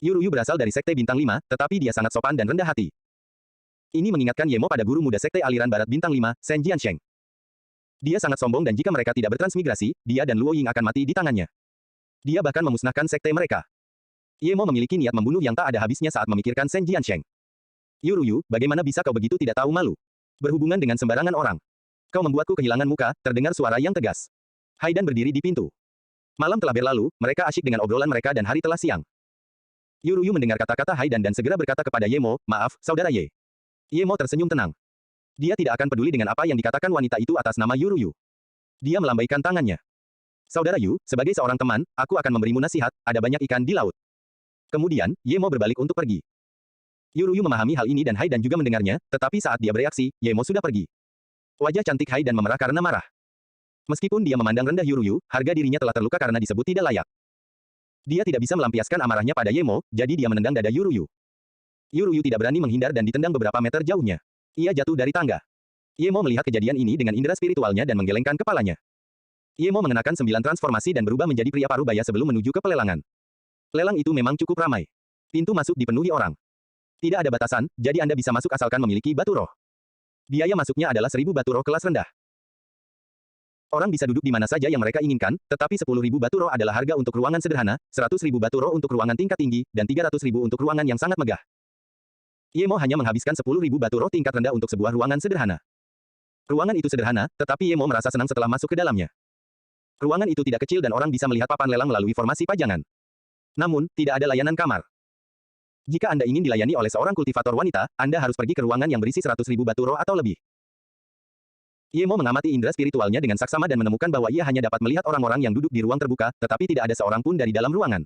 Yuruyu berasal dari Sekte Bintang 5, tetapi dia sangat sopan dan rendah hati. Ini mengingatkan Ye Mo pada guru muda Sekte Aliran Barat Bintang 5, Shen Jiansheng. Dia sangat sombong dan jika mereka tidak bertransmigrasi, dia dan Luo Ying akan mati di tangannya. Dia bahkan memusnahkan sekte mereka. Ye Mo memiliki niat membunuh yang tak ada habisnya saat memikirkan Shen Jiansheng. "Yuruyu, bagaimana bisa kau begitu tidak tahu malu? Berhubungan dengan sembarangan orang. Kau membuatku kehilangan muka," terdengar suara yang tegas. Haidan berdiri di pintu. Malam telah berlalu, mereka asyik dengan obrolan mereka dan hari telah siang. Yuruyu mendengar kata-kata Haidan dan segera berkata kepada Ye Mo, "Maaf, saudara Ye." Ye Mo tersenyum tenang. Dia tidak akan peduli dengan apa yang dikatakan wanita itu atas nama Yuruyu. Dia melambaikan tangannya. "Saudara Yu, sebagai seorang teman, aku akan memberimu nasihat, ada banyak ikan di laut." Kemudian, Ye Mo berbalik untuk pergi. Yuruyu memahami hal ini dan Haidan juga mendengarnya, tetapi saat dia bereaksi, Ye Mo sudah pergi. Wajah cantik Haidan memerah karena marah. Meskipun dia memandang rendah Yuruyu, harga dirinya telah terluka karena disebut tidak layak. Dia tidak bisa melampiaskan amarahnya pada Ye Mo, jadi dia menendang dada Yuruyu. Yuruyu tidak berani menghindar dan ditendang beberapa meter jauhnya. Ia jatuh dari tangga. Ye Mo melihat kejadian ini dengan indera spiritualnya dan menggelengkan kepalanya. Ye Mo mengenakan 9 transformasi dan berubah menjadi pria parubaya sebelum menuju ke pelelangan. Lelang itu memang cukup ramai. Pintu masuk dipenuhi orang. Tidak ada batasan, jadi Anda bisa masuk asalkan memiliki batu roh. Biaya masuknya adalah 1000 batu roh kelas rendah. Orang bisa duduk di mana saja yang mereka inginkan, tetapi 10.000 batu roh adalah harga untuk ruangan sederhana, 100.000 batu roh untuk ruangan tingkat tinggi, dan 300.000 untuk ruangan yang sangat megah. Ye Mo hanya menghabiskan 10.000 batu roh tingkat rendah untuk sebuah ruangan sederhana. Ruangan itu sederhana, tetapi Ye Mo merasa senang setelah masuk ke dalamnya. Ruangan itu tidak kecil dan orang bisa melihat papan lelang melalui formasi pajangan. Namun, tidak ada layanan kamar. Jika Anda ingin dilayani oleh seorang kultivator wanita, Anda harus pergi ke ruangan yang berisi 100.000 batu roh atau lebih. Ye Mo mengamati indera spiritualnya dengan saksama dan menemukan bahwa ia hanya dapat melihat orang-orang yang duduk di ruang terbuka, tetapi tidak ada seorang pun dari dalam ruangan.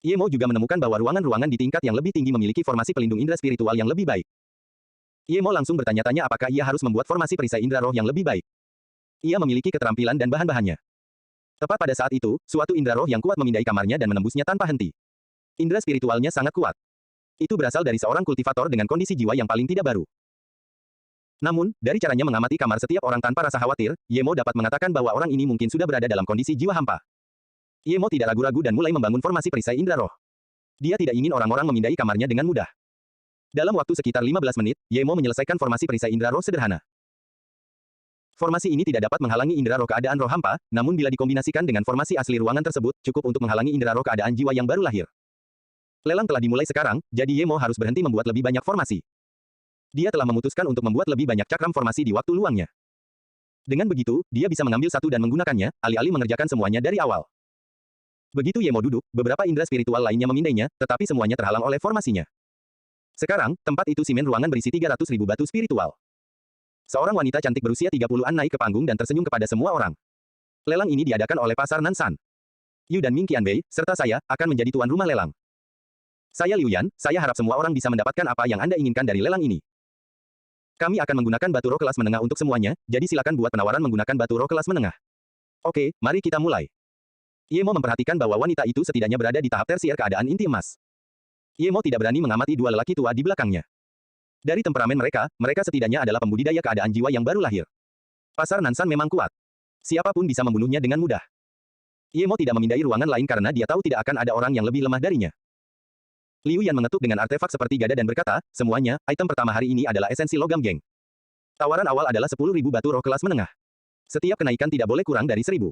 Ye Mo juga menemukan bahwa ruangan-ruangan di tingkat yang lebih tinggi memiliki formasi pelindung indera spiritual yang lebih baik. Ye Mo langsung bertanya-tanya apakah ia harus membuat formasi perisai indera roh yang lebih baik. Ia memiliki keterampilan dan bahan-bahannya. Tepat pada saat itu, suatu indera roh yang kuat memindai kamarnya dan menembusnya tanpa henti. Indera spiritualnya sangat kuat. Itu berasal dari seorang kultivator dengan kondisi jiwa yang paling tidak baru. Namun, dari caranya mengamati kamar setiap orang tanpa rasa khawatir, Ye Mo dapat mengatakan bahwa orang ini mungkin sudah berada dalam kondisi jiwa hampa. Ye Mo tidak ragu-ragu dan mulai membangun formasi perisai indera roh. Dia tidak ingin orang-orang memindai kamarnya dengan mudah. Dalam waktu sekitar 15 menit, Ye Mo menyelesaikan formasi perisai indera roh sederhana. Formasi ini tidak dapat menghalangi indera roh keadaan roh hampa, namun bila dikombinasikan dengan formasi asli ruangan tersebut, cukup untuk menghalangi indera roh keadaan jiwa yang baru lahir. Lelang telah dimulai sekarang, jadi Ye Mo harus berhenti membuat lebih banyak formasi. Dia telah memutuskan untuk membuat lebih banyak cakram formasi di waktu luangnya. Dengan begitu, dia bisa mengambil satu dan menggunakannya, alih-alih mengerjakan semuanya dari awal. Begitu Ye Mo duduk, beberapa indera spiritual lainnya memindainya, tetapi semuanya terhalang oleh formasinya. Sekarang, tempat itu simen ruangan berisi 300.000 batu spiritual. Seorang wanita cantik berusia 30-an naik ke panggung dan tersenyum kepada semua orang. Lelang ini diadakan oleh Pasar Nansan. Yu dan Ming Qianbei, serta saya, akan menjadi tuan rumah lelang. Saya Liu Yan, saya harap semua orang bisa mendapatkan apa yang Anda inginkan dari lelang ini. Kami akan menggunakan batu roh kelas menengah untuk semuanya, jadi silakan buat penawaran menggunakan batu roh kelas menengah. Oke, mari kita mulai. Ye Mo memperhatikan bahwa wanita itu setidaknya berada di tahap tersier keadaan inti emas. Ye Mo tidak berani mengamati dua lelaki tua di belakangnya. Dari temperamen mereka, mereka setidaknya adalah pembudidaya keadaan jiwa yang baru lahir. Pasar Nansan memang kuat. Siapapun bisa membunuhnya dengan mudah. Ye Mo tidak memindai ruangan lain karena dia tahu tidak akan ada orang yang lebih lemah darinya. Liu Yan mengetuk dengan artefak seperti gada dan berkata, semuanya, item pertama hari ini adalah esensi logam geng. Tawaran awal adalah 10.000 batu roh kelas menengah. Setiap kenaikan tidak boleh kurang dari 1.000.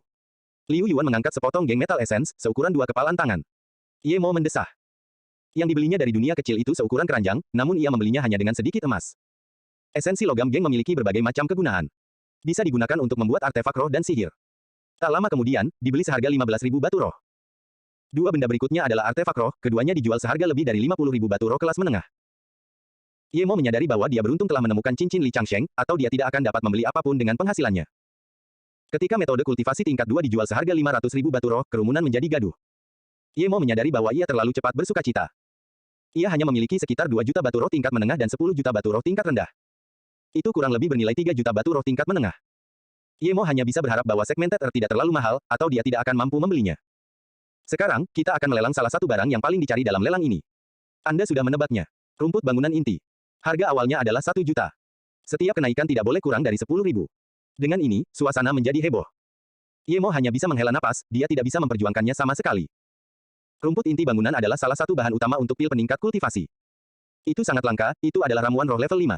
Liu Yuan mengangkat sepotong geng metal essence, seukuran 2 kepalan tangan. Ye Mo mendesah. Yang dibelinya dari dunia kecil itu seukuran keranjang, namun ia membelinya hanya dengan sedikit emas. Esensi logam geng memiliki berbagai macam kegunaan. Bisa digunakan untuk membuat artefak roh dan sihir. Tak lama kemudian, dibeli seharga 15.000 batu roh. Dua benda berikutnya adalah artefak roh, keduanya dijual seharga lebih dari 50.000 batu roh kelas menengah. Ye Mo menyadari bahwa dia beruntung telah menemukan cincin Li Changsheng, atau dia tidak akan dapat membeli apapun dengan penghasilannya. Ketika metode kultivasi tingkat 2 dijual seharga 500.000 batu roh, kerumunan menjadi gaduh. Ye Mo menyadari bahwa ia terlalu cepat bersukacita. Ia hanya memiliki sekitar 2 juta batu roh tingkat menengah dan 10 juta batu roh tingkat rendah. Itu kurang lebih bernilai 3 juta batu roh tingkat menengah. Ye Mo hanya bisa berharap bahwa segmen tether tidak terlalu mahal, atau dia tidak akan mampu membelinya. Sekarang, kita akan melelang salah satu barang yang paling dicari dalam lelang ini. Anda sudah menebaknya. Rumput bangunan inti. Harga awalnya adalah 1 juta. Setiap kenaikan tidak boleh kurang dari 10.000. Dengan ini, suasana menjadi heboh. Ye Mo hanya bisa menghela napas, dia tidak bisa memperjuangkannya sama sekali. Rumput inti bangunan adalah salah satu bahan utama untuk pil peningkat kultivasi. Itu sangat langka, itu adalah ramuan roh level 5.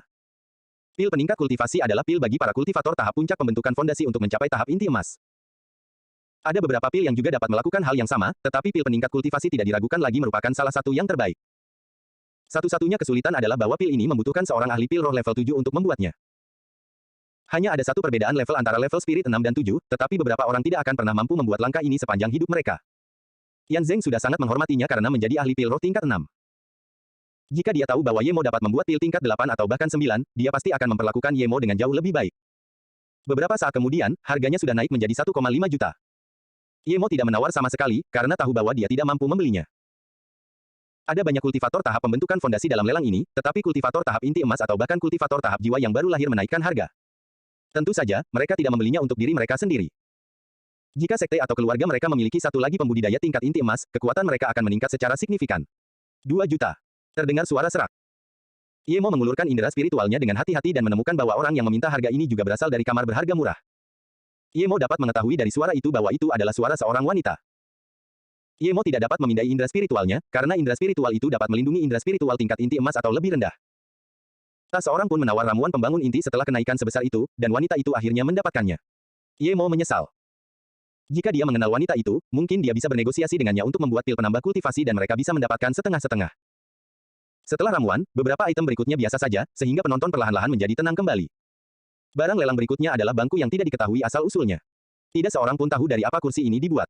Pil peningkat kultivasi adalah pil bagi para kultivator tahap puncak pembentukan fondasi untuk mencapai tahap inti emas. Ada beberapa pil yang juga dapat melakukan hal yang sama, tetapi pil peningkat kultivasi tidak diragukan lagi merupakan salah satu yang terbaik. Satu-satunya kesulitan adalah bahwa pil ini membutuhkan seorang ahli pil roh level 7 untuk membuatnya. Hanya ada satu perbedaan level antara level spirit 6 dan 7, tetapi beberapa orang tidak akan pernah mampu membuat langkah ini sepanjang hidup mereka. Yan Zeng sudah sangat menghormatinya karena menjadi ahli pil roh tingkat 6. Jika dia tahu bahwa Ye Mo dapat membuat pil tingkat 8 atau bahkan 9, dia pasti akan memperlakukan Ye Mo dengan jauh lebih baik. Beberapa saat kemudian, harganya sudah naik menjadi 1,5 juta. Ye Mo tidak menawar sama sekali, karena tahu bahwa dia tidak mampu membelinya. Ada banyak kultivator tahap pembentukan fondasi dalam lelang ini, tetapi kultivator tahap inti emas atau bahkan kultivator tahap jiwa yang baru lahir menaikkan harga. Tentu saja, mereka tidak membelinya untuk diri mereka sendiri. Jika sekte atau keluarga mereka memiliki satu lagi pembudidaya tingkat inti emas, kekuatan mereka akan meningkat secara signifikan. 2 juta. Terdengar suara serak. Ye Mo mengulurkan indera spiritualnya dengan hati-hati dan menemukan bahwa orang yang meminta harga ini juga berasal dari kamar berharga murah. Ye Mo dapat mengetahui dari suara itu bahwa itu adalah suara seorang wanita. Ye Mo tidak dapat memindai indera spiritualnya, karena indera spiritual itu dapat melindungi indera spiritual tingkat inti emas atau lebih rendah. Tak seorang pun menawar ramuan pembangun inti setelah kenaikan sebesar itu, dan wanita itu akhirnya mendapatkannya. Ye Mo menyesal. Jika dia mengenal wanita itu, mungkin dia bisa bernegosiasi dengannya untuk membuat pil penambah kultivasi dan mereka bisa mendapatkan setengah-setengah. Setelah ramuan, beberapa item berikutnya biasa saja, sehingga penonton perlahan-lahan menjadi tenang kembali. Barang lelang berikutnya adalah bangku yang tidak diketahui asal-usulnya. Tidak seorang pun tahu dari apa kursi ini dibuat.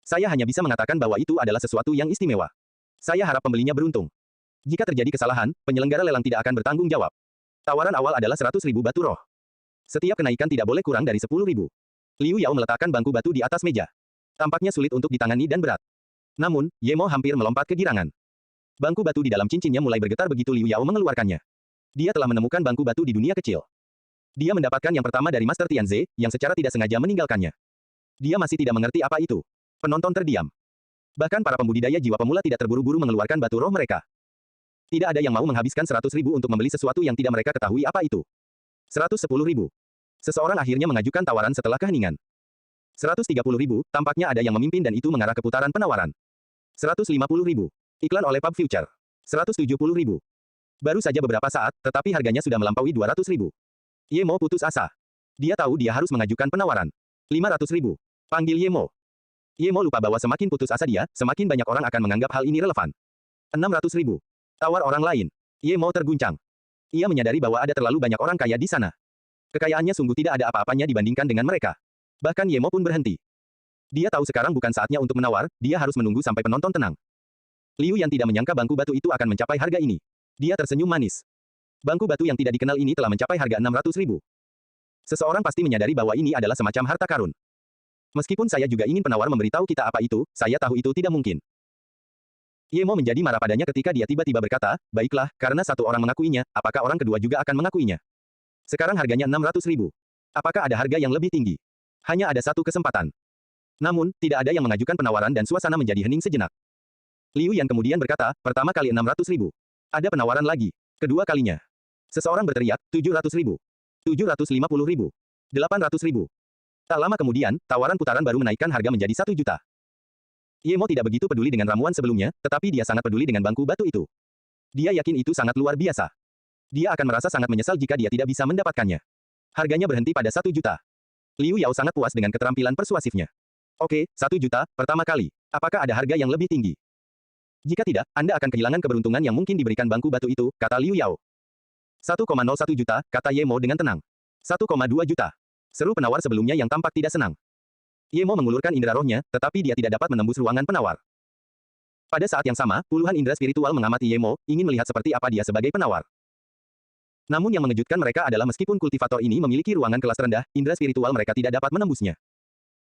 Saya hanya bisa mengatakan bahwa itu adalah sesuatu yang istimewa. Saya harap pembelinya beruntung. Jika terjadi kesalahan, penyelenggara lelang tidak akan bertanggung jawab. Tawaran awal adalah 100.000 batu roh. Setiap kenaikan tidak boleh kurang dari 10.000. Liu Yao meletakkan bangku batu di atas meja. Tampaknya sulit untuk ditangani dan berat. Namun, Ye Mo hampir melompat kegirangan. Bangku batu di dalam cincinnya mulai bergetar begitu Liu Yao mengeluarkannya. Dia telah menemukan bangku batu di dunia kecil. Dia mendapatkan yang pertama dari Master Tianze, yang secara tidak sengaja meninggalkannya. Dia masih tidak mengerti apa itu. Penonton terdiam. Bahkan para pembudidaya jiwa pemula tidak terburu-buru mengeluarkan batu roh mereka. Tidak ada yang mau menghabiskan 100.000 untuk membeli sesuatu yang tidak mereka ketahui apa itu. 110.000. Seseorang akhirnya mengajukan tawaran setelah keheningan. 130.000, tampaknya ada yang memimpin dan itu mengarah ke putaran penawaran. 150.000. Iklan oleh Pub Future. 170.000. Baru saja beberapa saat, tetapi harganya sudah melampaui 200.000. Ye Mo putus asa. Dia tahu dia harus mengajukan penawaran. 500.000. Panggil Ye Mo. Ye Mo lupa bahwa semakin putus asa dia, semakin banyak orang akan menganggap hal ini relevan. 600.000. Tawar orang lain. Ye Mo terguncang. Ia menyadari bahwa ada terlalu banyak orang kaya di sana. Kekayaannya sungguh tidak ada apa-apanya dibandingkan dengan mereka. Bahkan Ye Mo pun berhenti. Dia tahu sekarang bukan saatnya untuk menawar, dia harus menunggu sampai penonton tenang. Liu yang tidak menyangka bangku batu itu akan mencapai harga ini. Dia tersenyum manis. Bangku batu yang tidak dikenal ini telah mencapai harga 600.000. Seseorang pasti menyadari bahwa ini adalah semacam harta karun. Meskipun saya juga ingin penawar memberitahu kita apa itu, saya tahu itu tidak mungkin. Ye Mo menjadi marah padanya ketika dia tiba-tiba berkata, baiklah, karena satu orang mengakuinya, apakah orang kedua juga akan mengakuinya? Sekarang harganya 600.000. Apakah ada harga yang lebih tinggi? Hanya ada satu kesempatan. Namun, tidak ada yang mengajukan penawaran dan suasana menjadi hening sejenak. Liu Yan kemudian berkata, pertama kali 600.000. Ada penawaran lagi. Kedua kalinya. Seseorang berteriak, 700.000. 750.000. 800.000. Tak lama kemudian, tawaran putaran baru menaikkan harga menjadi 1 juta. Ye Mo tidak begitu peduli dengan ramuan sebelumnya, tetapi dia sangat peduli dengan bangku batu itu. Dia yakin itu sangat luar biasa. Dia akan merasa sangat menyesal jika dia tidak bisa mendapatkannya. Harganya berhenti pada 1 juta. Liu Yao sangat puas dengan keterampilan persuasifnya. Oke, 1 juta, pertama kali. Apakah ada harga yang lebih tinggi? Jika tidak, Anda akan kehilangan keberuntungan yang mungkin diberikan bangku batu itu, kata Liu Yao. 1,01 juta, kata Ye Mo dengan tenang. 1,2 juta. Seru penawar sebelumnya yang tampak tidak senang. Ye Mo mengulurkan indera rohnya, tetapi dia tidak dapat menembus ruangan penawar. Pada saat yang sama, puluhan indera spiritual mengamati Ye Mo, ingin melihat seperti apa dia sebagai penawar. Namun yang mengejutkan mereka adalah meskipun kultivator ini memiliki ruangan kelas rendah, indera spiritual mereka tidak dapat menembusnya.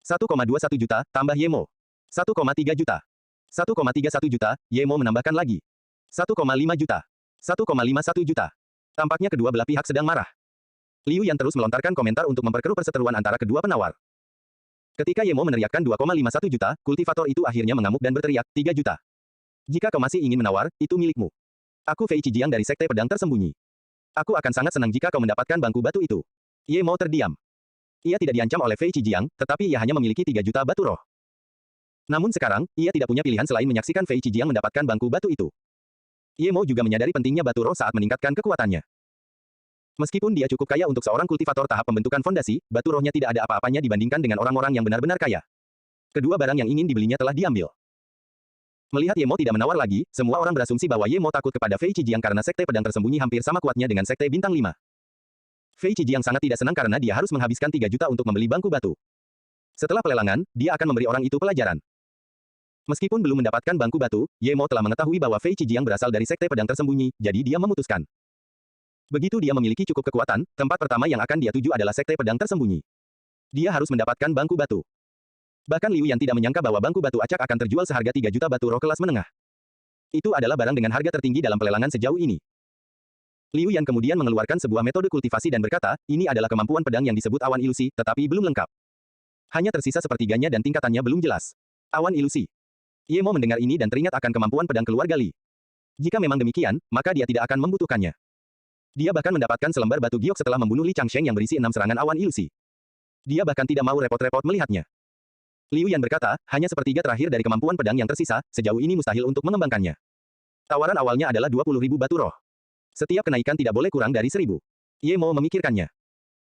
1,21 juta, tambah Ye Mo. 1,3 juta. 1,31 juta, Ye Mo menambahkan lagi. 1,5 juta. 1,51 juta. Tampaknya kedua belah pihak sedang marah. Liu Yan terus melontarkan komentar untuk memperkeruh perseteruan antara kedua penawar. Ketika Ye Mo meneriakkan 2,51 juta, kultivator itu akhirnya mengamuk dan berteriak, 3 juta. Jika kau masih ingin menawar, itu milikmu. Aku Fei Qijiang dari Sekte Pedang Tersembunyi. Aku akan sangat senang jika kau mendapatkan bangku batu itu. Ye Mo terdiam. Ia tidak diancam oleh Fei Qijiang, tetapi ia hanya memiliki 3 juta batu roh. Namun sekarang, ia tidak punya pilihan selain menyaksikan Fei Qijiang mendapatkan bangku batu itu. Ye Mo juga menyadari pentingnya batu roh saat meningkatkan kekuatannya. Meskipun dia cukup kaya untuk seorang kultivator tahap pembentukan fondasi, batu rohnya tidak ada apa-apanya dibandingkan dengan orang-orang yang benar-benar kaya. Kedua barang yang ingin dibelinya telah diambil. Melihat Ye Mo tidak menawar lagi, semua orang berasumsi bahwa Ye Mo takut kepada Fei Qijiang karena Sekte Pedang Tersembunyi hampir sama kuatnya dengan Sekte Bintang 5. Fei Qijiang sangat tidak senang karena dia harus menghabiskan 3 juta untuk membeli bangku batu. Setelah pelelangan, dia akan memberi orang itu pelajaran. Meskipun belum mendapatkan bangku batu, Ye Mo telah mengetahui bahwa Fei Qijiang berasal dari Sekte Pedang Tersembunyi, jadi dia memutuskan. Begitu dia memiliki cukup kekuatan, tempat pertama yang akan dia tuju adalah Sekte Pedang Tersembunyi. Dia harus mendapatkan bangku batu. Bahkan Liu Yan tidak menyangka bahwa bangku batu acak akan terjual seharga 3 juta batu roh kelas menengah. Itu adalah barang dengan harga tertinggi dalam pelelangan sejauh ini. Liu Yan kemudian mengeluarkan sebuah metode kultivasi dan berkata, ini adalah kemampuan pedang yang disebut awan ilusi, tetapi belum lengkap. Hanya tersisa sepertiganya dan tingkatannya belum jelas. Awan ilusi. Ye Mo mendengar ini dan teringat akan kemampuan pedang keluarga Li. Jika memang demikian, maka dia tidak akan membutuhkannya. Dia bahkan mendapatkan selembar batu giok setelah membunuh Li Changsheng yang berisi 6 serangan awan ilusi. Dia bahkan tidak mau repot-repot melihatnya. Liu Yan berkata, hanya sepertiga terakhir dari kemampuan pedang yang tersisa, sejauh ini mustahil untuk mengembangkannya. Tawaran awalnya adalah 20.000 batu roh. Setiap kenaikan tidak boleh kurang dari 1.000. Ye Mo memikirkannya.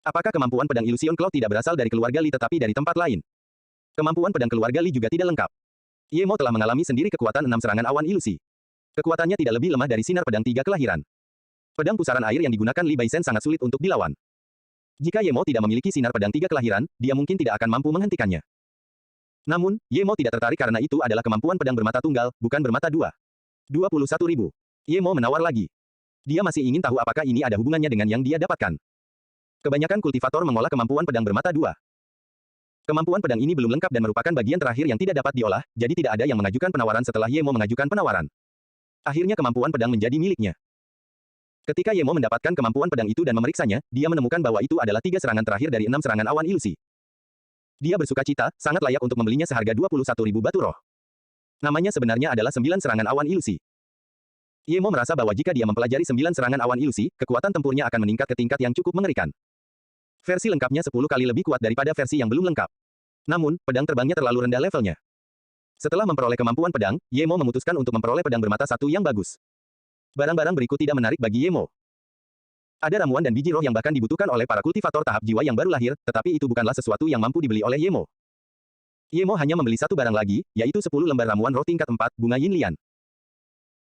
Apakah kemampuan pedang Illusion Cloud tidak berasal dari keluarga Li tetapi dari tempat lain? Kemampuan pedang keluarga Li juga tidak lengkap. Ye Mo telah mengalami sendiri kekuatan 6 serangan awan ilusi. Kekuatannya tidak lebih lemah dari sinar pedang 3 kelahiran. Pedang pusaran air yang digunakan Li Baisen sangat sulit untuk dilawan. Jika Ye Mo tidak memiliki sinar pedang tiga kelahiran, dia mungkin tidak akan mampu menghentikannya. Namun, Ye Mo tidak tertarik karena itu adalah kemampuan pedang bermata tunggal, bukan bermata dua. 21.000. Ye Mo menawar lagi. Dia masih ingin tahu apakah ini ada hubungannya dengan yang dia dapatkan. Kebanyakan kultivator mengolah kemampuan pedang bermata dua. Kemampuan pedang ini belum lengkap dan merupakan bagian terakhir yang tidak dapat diolah, jadi tidak ada yang mengajukan penawaran setelah Ye Mo mengajukan penawaran. Akhirnya kemampuan pedang menjadi miliknya. Ketika Ye Mo mendapatkan kemampuan pedang itu dan memeriksanya, dia menemukan bahwa itu adalah 3 serangan terakhir dari 6 serangan awan ilusi. Dia bersuka cita, sangat layak untuk membelinya seharga 21.000 batu roh. Namanya sebenarnya adalah 9 serangan awan ilusi. Ye Mo merasa bahwa jika dia mempelajari 9 serangan awan ilusi, kekuatan tempurnya akan meningkat ke tingkat yang cukup mengerikan. Versi lengkapnya 10 kali lebih kuat daripada versi yang belum lengkap. Namun, pedang terbangnya terlalu rendah levelnya. Setelah memperoleh kemampuan pedang, Ye Mo memutuskan untuk memperoleh pedang bermata satu yang bagus. Barang-barang berikut tidak menarik bagi Ye Mo. Ada ramuan dan biji roh yang bahkan dibutuhkan oleh para kultivator tahap jiwa yang baru lahir, tetapi itu bukanlah sesuatu yang mampu dibeli oleh Ye Mo. Ye Mo hanya membeli satu barang lagi, yaitu 10 lembar ramuan roh tingkat 4, bunga Yin Lian.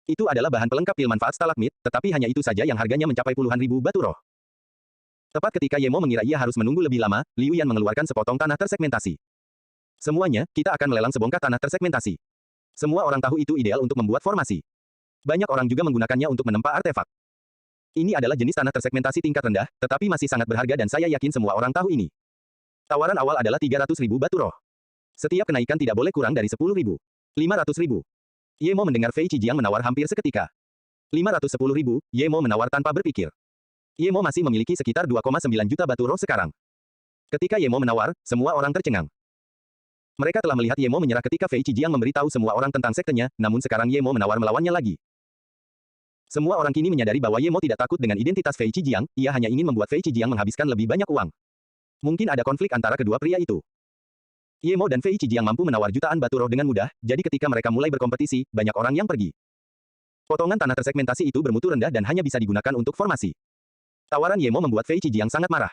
Itu adalah bahan pelengkap pil manfaat stalagmit, tetapi hanya itu saja yang harganya mencapai puluhan ribu batu roh. Tepat ketika Ye Mo mengira ia harus menunggu lebih lama, Liu Yan mengeluarkan sepotong tanah tersegmentasi. Semuanya, kita akan melelang sebongkah tanah tersegmentasi. Semua orang tahu itu ideal untuk membuat formasi. Banyak orang juga menggunakannya untuk menempa artefak. Ini adalah jenis tanah tersegmentasi tingkat rendah, tetapi masih sangat berharga dan saya yakin semua orang tahu ini. Tawaran awal adalah 300.000 batu roh. Setiap kenaikan tidak boleh kurang dari 10.000. 500.000. Ye Mo mendengar Fei Qijiang menawar hampir seketika. 510.000, Ye Mo menawar tanpa berpikir. Ye Mo masih memiliki sekitar 2,9 juta batu roh sekarang. Ketika Ye Mo menawar, semua orang tercengang. Mereka telah melihat Ye Mo menyerah ketika Fei Qijiang memberitahu semua orang tentang sektenya, namun sekarang Ye Mo menawar melawannya lagi. Semua orang kini menyadari bahwa Ye Mo tidak takut dengan identitas Fei Qijiang, ia hanya ingin membuat Fei Qijiang menghabiskan lebih banyak uang. Mungkin ada konflik antara kedua pria itu. Ye Mo dan Fei Qijiang mampu menawar jutaan batu roh dengan mudah, jadi ketika mereka mulai berkompetisi, banyak orang yang pergi. Potongan tanah tersegmentasi itu bermutu rendah dan hanya bisa digunakan untuk formasi. Tawaran Ye Mo membuat Fei Qijiang sangat marah.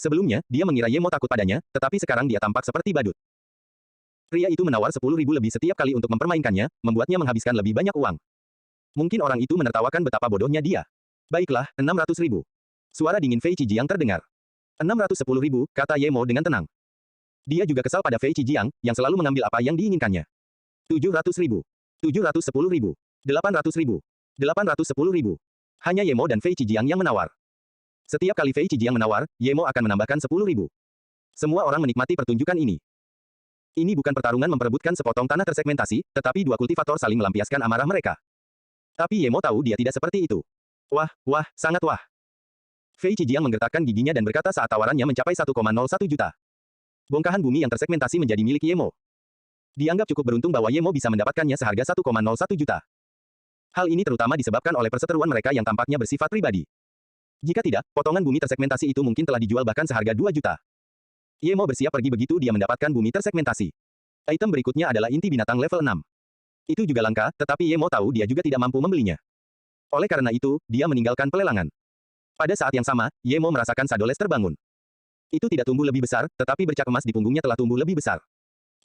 Sebelumnya, dia mengira Ye Mo takut padanya, tetapi sekarang dia tampak seperti badut. Pria itu menawar 10.000 lebih setiap kali untuk mempermainkannya, membuatnya menghabiskan lebih banyak uang. Mungkin orang itu menertawakan betapa bodohnya dia. Baiklah, 600.000. Suara dingin Fei Qijiang terdengar. 610.000, kata Ye Mo dengan tenang. Dia juga kesal pada Fei Qijiang, yang selalu mengambil apa yang diinginkannya. 700.000. 710.000. 800.000. 810.000. Hanya Ye Mo dan Fei Qijiang yang menawar. Setiap kali Fei Qijiang menawar, Ye Mo akan menambahkan 10.000. Semua orang menikmati pertunjukan ini. Ini bukan pertarungan memperebutkan sepotong tanah tersegmentasi, tetapi dua kultivator saling melampiaskan amarah mereka. Tapi Ye Mo tahu dia tidak seperti itu. Wah, sangat wah. Fei Qijiang menggertakkan giginya dan berkata saat tawarannya mencapai 1,01 juta. Bongkahan bumi yang tersegmentasi menjadi milik Ye Mo. Dianggap cukup beruntung bahwa Ye Mo bisa mendapatkannya seharga 1,01 juta. Hal ini terutama disebabkan oleh perseteruan mereka yang tampaknya bersifat pribadi. Jika tidak, potongan bumi tersegmentasi itu mungkin telah dijual bahkan seharga 2 juta. Ye Mo bersiap pergi begitu dia mendapatkan bumi tersegmentasi. Item berikutnya adalah inti binatang level 6. Itu juga langka, tetapi Ye Mo tahu dia juga tidak mampu membelinya. Oleh karena itu, dia meninggalkan pelelangan. Pada saat yang sama, Ye Mo merasakan Sadoles terbangun. Itu tidak tumbuh lebih besar, tetapi bercak emas di punggungnya telah tumbuh lebih besar.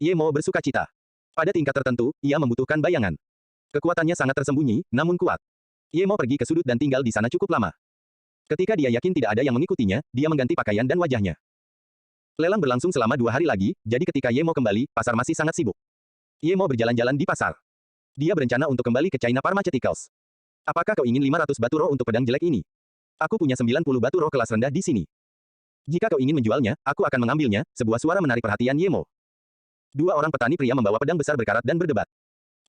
Ye Mo bersuka cita. Pada tingkat tertentu, ia membutuhkan bayangan. Kekuatannya sangat tersembunyi, namun kuat. Ye Mo pergi ke sudut dan tinggal di sana cukup lama. Ketika dia yakin tidak ada yang mengikutinya, dia mengganti pakaian dan wajahnya. Lelang berlangsung selama 2 hari lagi, jadi ketika Ye Mo kembali, pasar masih sangat sibuk. Ye Mo berjalan-jalan di pasar. Dia berencana untuk kembali ke China Pharmaceuticals. Apakah kau ingin 500 batu roh untuk pedang jelek ini? Aku punya 90 batu roh kelas rendah di sini. Jika kau ingin menjualnya, aku akan mengambilnya, sebuah suara menarik perhatian Ye Mo. 2 orang petani pria membawa pedang besar berkarat dan berdebat.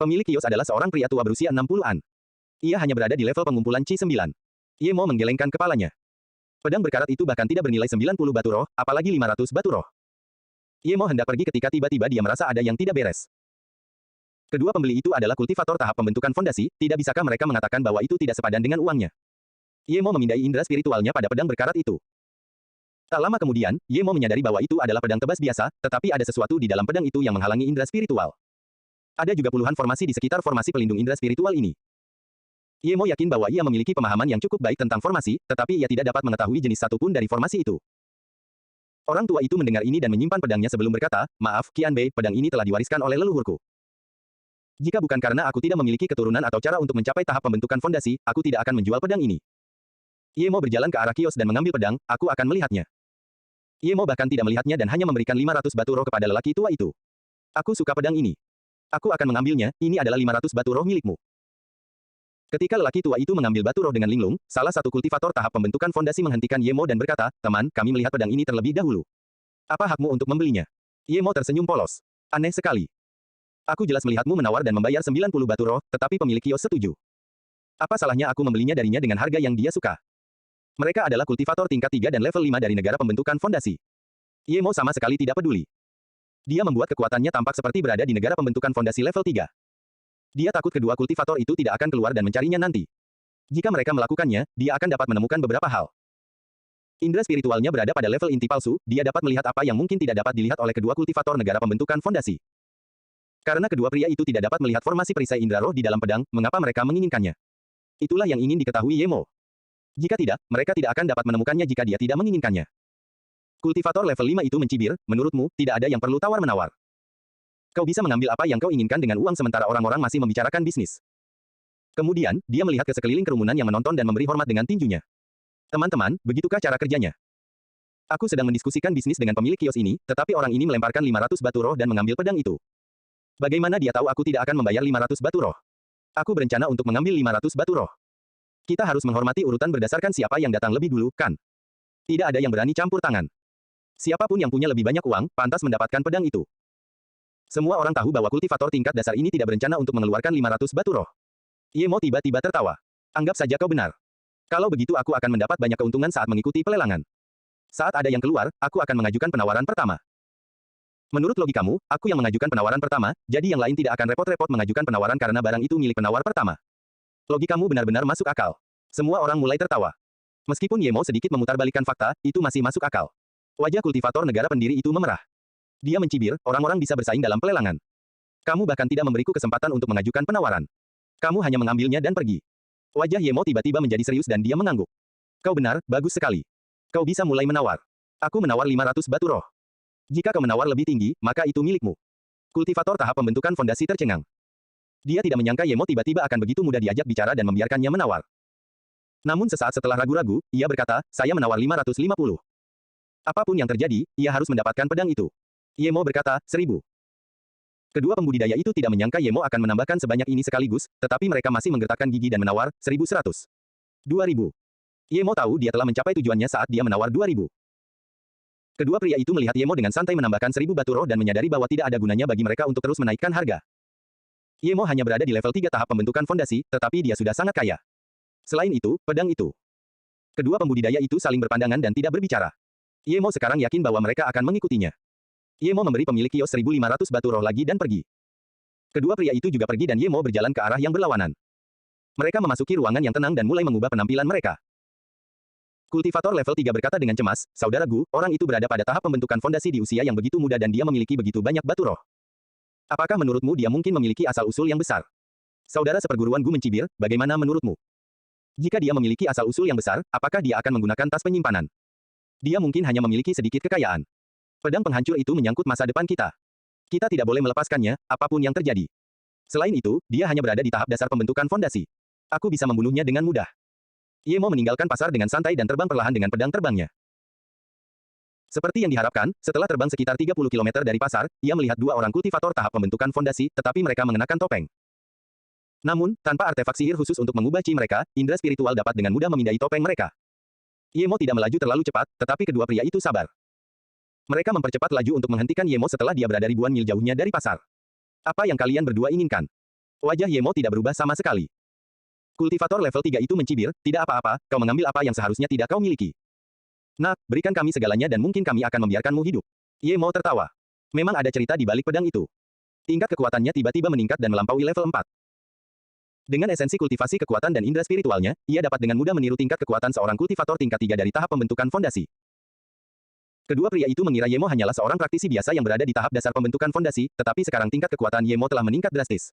Pemilik kios adalah seorang pria tua berusia 60-an. Ia hanya berada di level pengumpulan Qi 9. Ye Mo menggelengkan kepalanya. Pedang berkarat itu bahkan tidak bernilai 90 batu roh, apalagi 500 batu roh. Ye Mo hendak pergi ketika tiba-tiba dia merasa ada yang tidak beres. Kedua pembeli itu adalah kultivator tahap pembentukan fondasi, tidak bisakah mereka mengatakan bahwa itu tidak sepadan dengan uangnya? Ye Mo memindai indera spiritualnya pada pedang berkarat itu. Tak lama kemudian, Ye Mo menyadari bahwa itu adalah pedang tebas biasa, tetapi ada sesuatu di dalam pedang itu yang menghalangi indera spiritual. Ada juga puluhan formasi di sekitar formasi pelindung indera spiritual ini. Ye Mo yakin bahwa ia memiliki pemahaman yang cukup baik tentang formasi, tetapi ia tidak dapat mengetahui jenis satu pun dari formasi itu. Orang tua itu mendengar ini dan menyimpan pedangnya sebelum berkata, "Maaf, Qian Bei, pedang ini telah diwariskan oleh leluhurku. Jika bukan karena aku tidak memiliki keturunan atau cara untuk mencapai tahap pembentukan fondasi, aku tidak akan menjual pedang ini." Yemo berjalan ke arah kios dan mengambil pedang, aku akan melihatnya. Yemo bahkan tidak melihatnya dan hanya memberikan 500 batu roh kepada lelaki tua itu. Aku suka pedang ini. Aku akan mengambilnya, ini adalah 500 batu roh milikmu. Ketika lelaki tua itu mengambil batu roh dengan linglung, salah satu kultivator tahap pembentukan fondasi menghentikan Yemo dan berkata, teman, kami melihat pedang ini terlebih dahulu. Apa hakmu untuk membelinya? Yemo tersenyum polos. Aneh sekali. Aku jelas melihatmu menawar dan membayar 90 batu roh, tetapi pemilik kios setuju. Apa salahnya aku membelinya darinya dengan harga yang dia suka? Mereka adalah kultivator tingkat 3 dan level 5 dari negara pembentukan fondasi. Yemo sama sekali tidak peduli. Dia membuat kekuatannya tampak seperti berada di negara pembentukan fondasi level 3. Dia takut kedua kultivator itu tidak akan keluar dan mencarinya nanti. Jika mereka melakukannya, dia akan dapat menemukan beberapa hal. Indra spiritualnya berada pada level inti palsu, dia dapat melihat apa yang mungkin tidak dapat dilihat oleh kedua kultivator negara pembentukan fondasi. Karena kedua pria itu tidak dapat melihat formasi perisai indra roh di dalam pedang, mengapa mereka menginginkannya? Itulah yang ingin diketahui Yemo. Jika tidak, mereka tidak akan dapat menemukannya jika dia tidak menginginkannya. Kultivator level 5 itu mencibir, menurutmu, tidak ada yang perlu tawar-menawar. Kau bisa mengambil apa yang kau inginkan dengan uang sementara orang-orang masih membicarakan bisnis. Kemudian, dia melihat ke sekeliling kerumunan yang menonton dan memberi hormat dengan tinjunya. Teman-teman, begitukah cara kerjanya? Aku sedang mendiskusikan bisnis dengan pemilik kios ini, tetapi orang ini melemparkan 500 batu roh dan mengambil pedang itu. Bagaimana dia tahu aku tidak akan membayar 500 batu roh? Aku berencana untuk mengambil 500 batu roh. Kita harus menghormati urutan berdasarkan siapa yang datang lebih dulu, kan? Tidak ada yang berani campur tangan. Siapapun yang punya lebih banyak uang, pantas mendapatkan pedang itu. Semua orang tahu bahwa kultivator tingkat dasar ini tidak berencana untuk mengeluarkan 500 batu roh. Yemo tiba-tiba tertawa. Anggap saja kau benar. Kalau begitu aku akan mendapat banyak keuntungan saat mengikuti pelelangan. Saat ada yang keluar, aku akan mengajukan penawaran pertama. Menurut logikamu, aku yang mengajukan penawaran pertama, jadi yang lain tidak akan repot-repot mengajukan penawaran karena barang itu milik penawar pertama. Logikamu benar-benar masuk akal. Semua orang mulai tertawa. Meskipun Yemo sedikit memutarbalikkan fakta, itu masih masuk akal. Wajah kultivator negara pendiri itu memerah. Dia mencibir, orang-orang bisa bersaing dalam pelelangan. Kamu bahkan tidak memberiku kesempatan untuk mengajukan penawaran. Kamu hanya mengambilnya dan pergi. Wajah Yemo tiba-tiba menjadi serius dan dia mengangguk. Kau benar, bagus sekali. Kau bisa mulai menawar. Aku menawar 500 batu roh. Jika kau menawar lebih tinggi, maka itu milikmu. Kultivator tahap pembentukan fondasi tercengang. Dia tidak menyangka Yemo tiba-tiba akan begitu mudah diajak bicara dan membiarkannya menawar. Namun sesaat setelah ragu-ragu, ia berkata, saya menawar 550. Apapun yang terjadi, ia harus mendapatkan pedang itu. Yemo berkata, 1000. Kedua pembudidaya itu tidak menyangka Yemo akan menambahkan sebanyak ini sekaligus, tetapi mereka masih menggertakkan gigi dan menawar, 1100. 2000. Yemo tahu dia telah mencapai tujuannya saat dia menawar 2000. Kedua pria itu melihat Yemo dengan santai menambahkan 1000 batu roh dan menyadari bahwa tidak ada gunanya bagi mereka untuk terus menaikkan harga. Yemo hanya berada di level 3 tahap pembentukan fondasi, tetapi dia sudah sangat kaya. Selain itu, pedang itu. Kedua pembudidaya itu saling berpandangan dan tidak berbicara. Yemo sekarang yakin bahwa mereka akan mengikutinya. Yemo memberi pemilik kios 1500 batu roh lagi dan pergi. Kedua pria itu juga pergi dan Yemo berjalan ke arah yang berlawanan. Mereka memasuki ruangan yang tenang dan mulai mengubah penampilan mereka. Kultivator level 3 berkata dengan cemas, saudara Gu, orang itu berada pada tahap pembentukan fondasi di usia yang begitu muda dan dia memiliki begitu banyak batu roh. Apakah menurutmu dia mungkin memiliki asal-usul yang besar? Saudara seperguruan Gu mencibir, bagaimana menurutmu? Jika dia memiliki asal-usul yang besar, apakah dia akan menggunakan tas penyimpanan? Dia mungkin hanya memiliki sedikit kekayaan. Pedang penghancur itu menyangkut masa depan kita. Kita tidak boleh melepaskannya, apapun yang terjadi. Selain itu, dia hanya berada di tahap dasar pembentukan fondasi. Aku bisa membunuhnya dengan mudah. Yemo meninggalkan pasar dengan santai dan terbang perlahan dengan pedang terbangnya. Seperti yang diharapkan, setelah terbang sekitar 30 km dari pasar, ia melihat dua orang kultivator tahap pembentukan fondasi, tetapi mereka mengenakan topeng. Namun, tanpa artefak sihir khusus untuk mengubah chi mereka, indera spiritual dapat dengan mudah memindai topeng mereka. Yemo tidak melaju terlalu cepat, tetapi kedua pria itu sabar. Mereka mempercepat laju untuk menghentikan Yemo setelah dia berada ribuan mil jauhnya dari pasar. Apa yang kalian berdua inginkan? Wajah Yemo tidak berubah sama sekali. Kultivator level 3 itu mencibir, tidak apa-apa, kau mengambil apa yang seharusnya tidak kau miliki. Nak, berikan kami segalanya dan mungkin kami akan membiarkanmu hidup. Yemo tertawa. Memang ada cerita di balik pedang itu. Tingkat kekuatannya tiba-tiba meningkat dan melampaui level 4. Dengan esensi kultivasi kekuatan dan indera spiritualnya, ia dapat dengan mudah meniru tingkat kekuatan seorang kultivator tingkat 3 dari tahap pembentukan fondasi. Kedua pria itu mengira Yemo hanyalah seorang praktisi biasa yang berada di tahap dasar pembentukan fondasi, tetapi sekarang tingkat kekuatan Yemo telah meningkat drastis.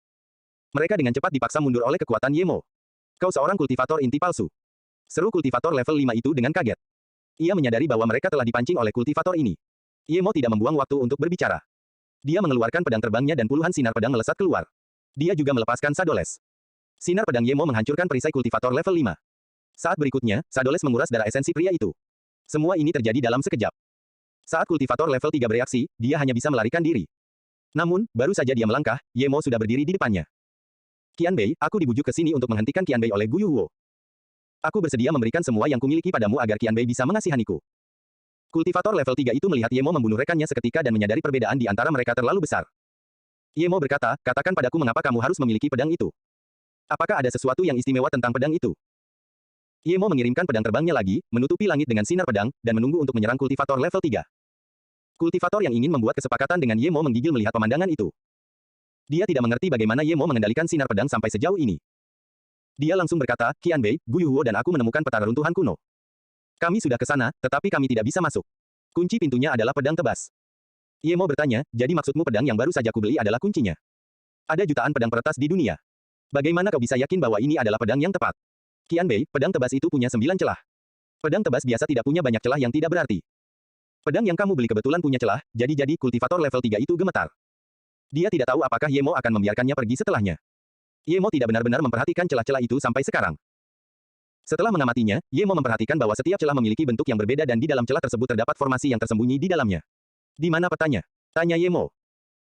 Mereka dengan cepat dipaksa mundur oleh kekuatan Yemo. Kau seorang kultivator inti palsu. Seru kultivator level 5 itu dengan kaget. Ia menyadari bahwa mereka telah dipancing oleh kultivator ini. Yemo tidak membuang waktu untuk berbicara. Dia mengeluarkan pedang terbangnya dan puluhan sinar pedang melesat keluar. Dia juga melepaskan sadoles. Sinar pedang Yemo menghancurkan perisai kultivator level 5. Saat berikutnya, Sadoles menguras darah esensi pria itu. Semua ini terjadi dalam sekejap. Saat kultivator level 3 bereaksi, dia hanya bisa melarikan diri. Namun, baru saja dia melangkah, Ye Mo sudah berdiri di depannya. Qianbei, aku dibujuk ke sini untuk menghentikan Qianbei oleh Gu Yuhuo. Aku bersedia memberikan semua yang kumiliki padamu agar Qianbei bisa mengasihaniku. Kultivator level 3 itu melihat Ye Mo membunuh rekannya seketika dan menyadari perbedaan di antara mereka terlalu besar. Ye Mo berkata, katakan padaku mengapa kamu harus memiliki pedang itu. Apakah ada sesuatu yang istimewa tentang pedang itu? Ye Mo mengirimkan pedang terbangnya lagi, menutupi langit dengan sinar pedang, dan menunggu untuk menyerang kultivator level 3. Kultivator yang ingin membuat kesepakatan dengan Ye Mo menggigil melihat pemandangan itu. Dia tidak mengerti bagaimana Ye Mo mengendalikan sinar pedang sampai sejauh ini. Dia langsung berkata, Qianbei, Gu Yuhuo dan aku menemukan peta reruntuhan kuno. Kami sudah ke sana, tetapi kami tidak bisa masuk. Kunci pintunya adalah pedang tebas. Ye Mo bertanya, jadi maksudmu pedang yang baru saja kubeli adalah kuncinya? Ada jutaan pedang peretas di dunia. Bagaimana kau bisa yakin bahwa ini adalah pedang yang tepat? Qianbei, pedang tebas itu punya 9 celah. Pedang tebas biasa tidak punya banyak celah yang tidak berarti. Pedang yang kamu beli kebetulan punya celah, jadi kultivator level 3 itu gemetar. Dia tidak tahu apakah Ye Mo akan membiarkannya pergi setelahnya. Ye Mo tidak benar-benar memperhatikan celah-celah itu sampai sekarang. Setelah mengamatinya, Ye Mo memperhatikan bahwa setiap celah memiliki bentuk yang berbeda dan di dalam celah tersebut terdapat formasi yang tersembunyi di dalamnya. Di mana petanya? Tanya Ye Mo.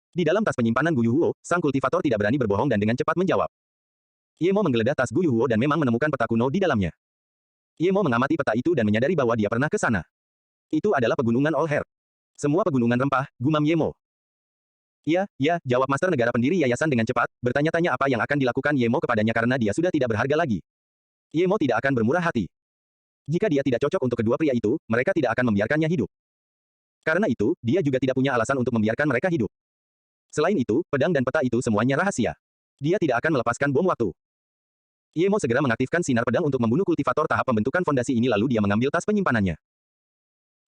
Di dalam tas penyimpanan Gu Yuhuo, sang kultivator tidak berani berbohong dan dengan cepat menjawab. Ye Mo menggeledah tas Gu Yuhuo dan memang menemukan peta kuno di dalamnya. Ye Mo mengamati peta itu dan menyadari bahwa dia pernah ke sana. Itu adalah pegunungan Olher. Semua pegunungan rempah, gumam Ye Mo. Ya, jawab Master Negara Pendiri Yayasan dengan cepat, bertanya-tanya apa yang akan dilakukan Ye Mo kepadanya karena dia sudah tidak berharga lagi. Ye Mo tidak akan bermurah hati. Jika dia tidak cocok untuk kedua pria itu, mereka tidak akan membiarkannya hidup. Karena itu, dia juga tidak punya alasan untuk membiarkan mereka hidup. Selain itu, pedang dan peta itu semuanya rahasia. Dia tidak akan melepaskan bom waktu. Ye Mo segera mengaktifkan sinar pedang untuk membunuh kultivator tahap pembentukan fondasi ini lalu dia mengambil tas penyimpanannya.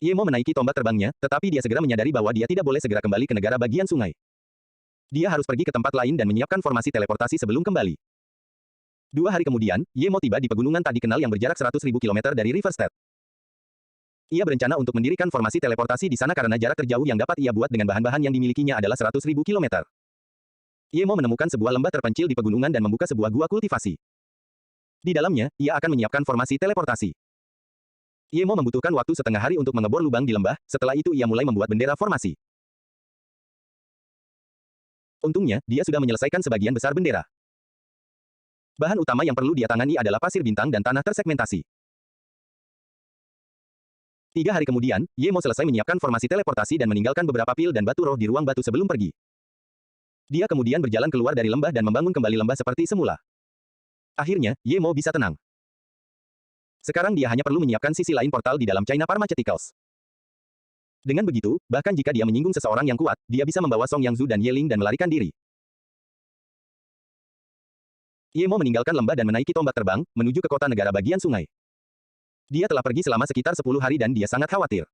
Ye Mo menaiki tombak terbangnya, tetapi dia segera menyadari bahwa dia tidak boleh segera kembali ke negara bagian sungai. Dia harus pergi ke tempat lain dan menyiapkan formasi teleportasi sebelum kembali. 2 hari kemudian, Ye Mo tiba di pegunungan tak dikenal yang berjarak 100.000 km dari Riverstead. Ia berencana untuk mendirikan formasi teleportasi di sana karena jarak terjauh yang dapat ia buat dengan bahan-bahan yang dimilikinya adalah 100.000 km. Ye Mo menemukan sebuah lembah terpencil di pegunungan dan membuka sebuah gua kultivasi. Di dalamnya, ia akan menyiapkan formasi teleportasi. Ye Mo membutuhkan waktu setengah hari untuk mengebor lubang di lembah, setelah itu ia mulai membuat bendera formasi. Untungnya, dia sudah menyelesaikan sebagian besar bendera. Bahan utama yang perlu dia tangani adalah pasir bintang dan tanah tersegmentasi. 3 hari kemudian, Ye Mo selesai menyiapkan formasi teleportasi dan meninggalkan beberapa pil dan batu roh di ruang batu sebelum pergi. Dia kemudian berjalan keluar dari lembah dan membangun kembali lembah seperti semula. Akhirnya, Ye Mo bisa tenang. Sekarang dia hanya perlu menyiapkan sisi lain portal di dalam China Pharmaceuticals. Dengan begitu, bahkan jika dia menyinggung seseorang yang kuat, dia bisa membawa Song Yangzu dan Ye Ling dan melarikan diri. Ye Mo meninggalkan lembah dan menaiki tombak terbang, menuju ke kota negara bagian sungai. Dia telah pergi selama sekitar 10 hari dan dia sangat khawatir.